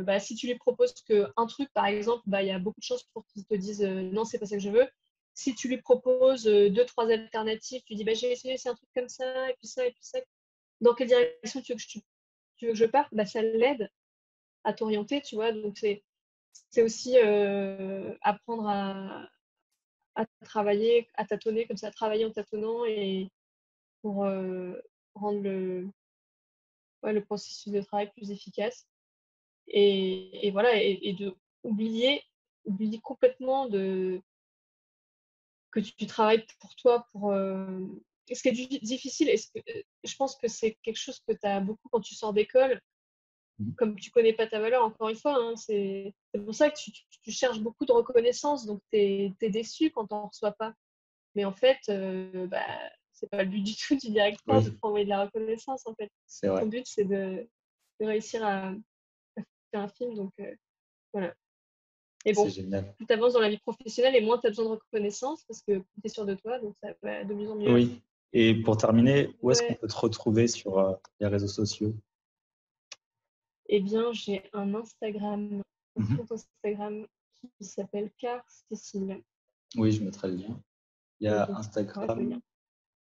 bah, si tu lui proposes qu'un truc, par exemple, bah, il y a beaucoup de chances pour qu'il te dise non, c'est pas ça que je veux. Si tu lui proposes deux, trois alternatives, tu dis bah, j'ai essayé, c'est un truc comme ça, et puis ça, et puis ça. Dans quelle direction tu veux que je parte bah, ça l'aide à t'orienter, tu vois. Donc, c'est aussi apprendre à travailler, à tâtonner, comme ça, à travailler en tâtonnant et pour rendre ouais, le processus de travail plus efficace. Et voilà, et de oublier complètement que tu travailles pour toi, pour. Ce qui est difficile, je pense que c'est quelque chose que tu as beaucoup quand tu sors d'école, Mm. comme tu connais pas ta valeur, encore une fois, hein, c'est pour ça que tu cherches beaucoup de reconnaissance, donc tu es déçu quand tu n'en reçois pas. Mais en fait, bah, c'est pas le but du tout du directeur de Oui, t'envoyer de la reconnaissance, en fait. c'est Ton vrai. but, c'est de réussir à faire un film, donc voilà. Et C'est bon, génial. plus tu avances dans la vie professionnelle et moins tu as besoin de reconnaissance parce que tu es sûr de toi, donc ça va de mieux en mieux. Oui. Et pour terminer, où est-ce qu'on Ouais, peut te retrouver sur les réseaux sociaux? eh bien, j'ai un Mhm. compte Instagram qui s'appelle Car Cécile. Oui, je mettrai le lien. Il y a Donc, on reste le lien. Instagram.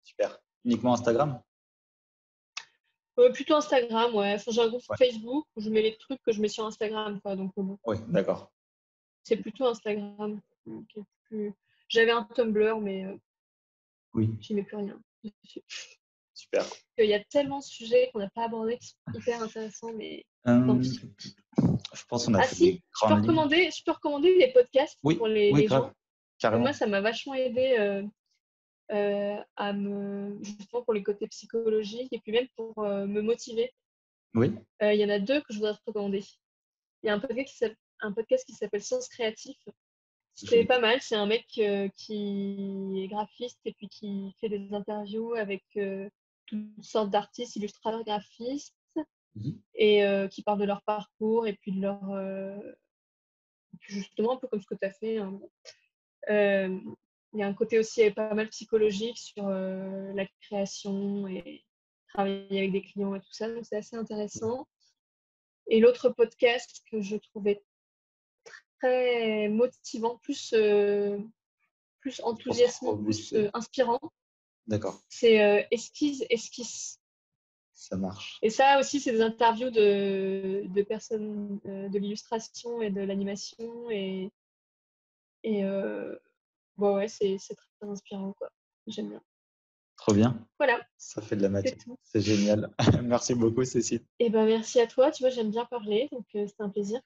Super. Uniquement Instagram? Plutôt Instagram, ouais. Enfin, j'ai un groupe Ouais. Facebook où je mets les trucs que je mets sur Instagram, quoi. Donc, bon, Oui, d'accord. c'est plutôt Instagram qui est plus. J'avais un Tumblr, mais Oui, j'y mets plus rien dessus. super. Il y a tellement de sujets qu'on n'a pas abordés qui sont hyper intéressants, mais tant Euh, pis. je pense qu'on a Ah fait si, des grandes lignes. je peux recommander des podcasts pour Oui, oui, les gens. grave. Que moi, Carrément. ça m'a vachement aidé justement pour les côtés psychologiques et puis même pour me motiver. Oui. Il y en a deux que je voudrais te recommander. Il y a un podcast qui s'appelle Sens Créatif C'est pas mal. C'est un mec qui est graphiste et puis qui fait des interviews avec toutes sortes d'artistes, illustrateurs, graphistes et qui parlent de leur parcours et puis de leur. Justement, un peu comme ce que tu as fait. Hein. Il y a un côté aussi pas mal psychologique sur la création et travailler avec des clients et tout ça. Donc, c'est assez intéressant. Et l'autre podcast que je trouvais très motivant, plus enthousiasmant, plus inspirant. D'accord. C'est Esquisse. Ça marche. Et ça aussi, c'est des interviews de personnes de l'illustration et de l'animation. Et bon, ouais, c'est très inspirant, quoi. J'aime bien. Trop bien. Voilà. Ça fait de la matière. C'est tout. C'est génial. Merci beaucoup, Cécile. Et ben, merci à toi. Tu vois, j'aime bien parler, donc c'était un plaisir.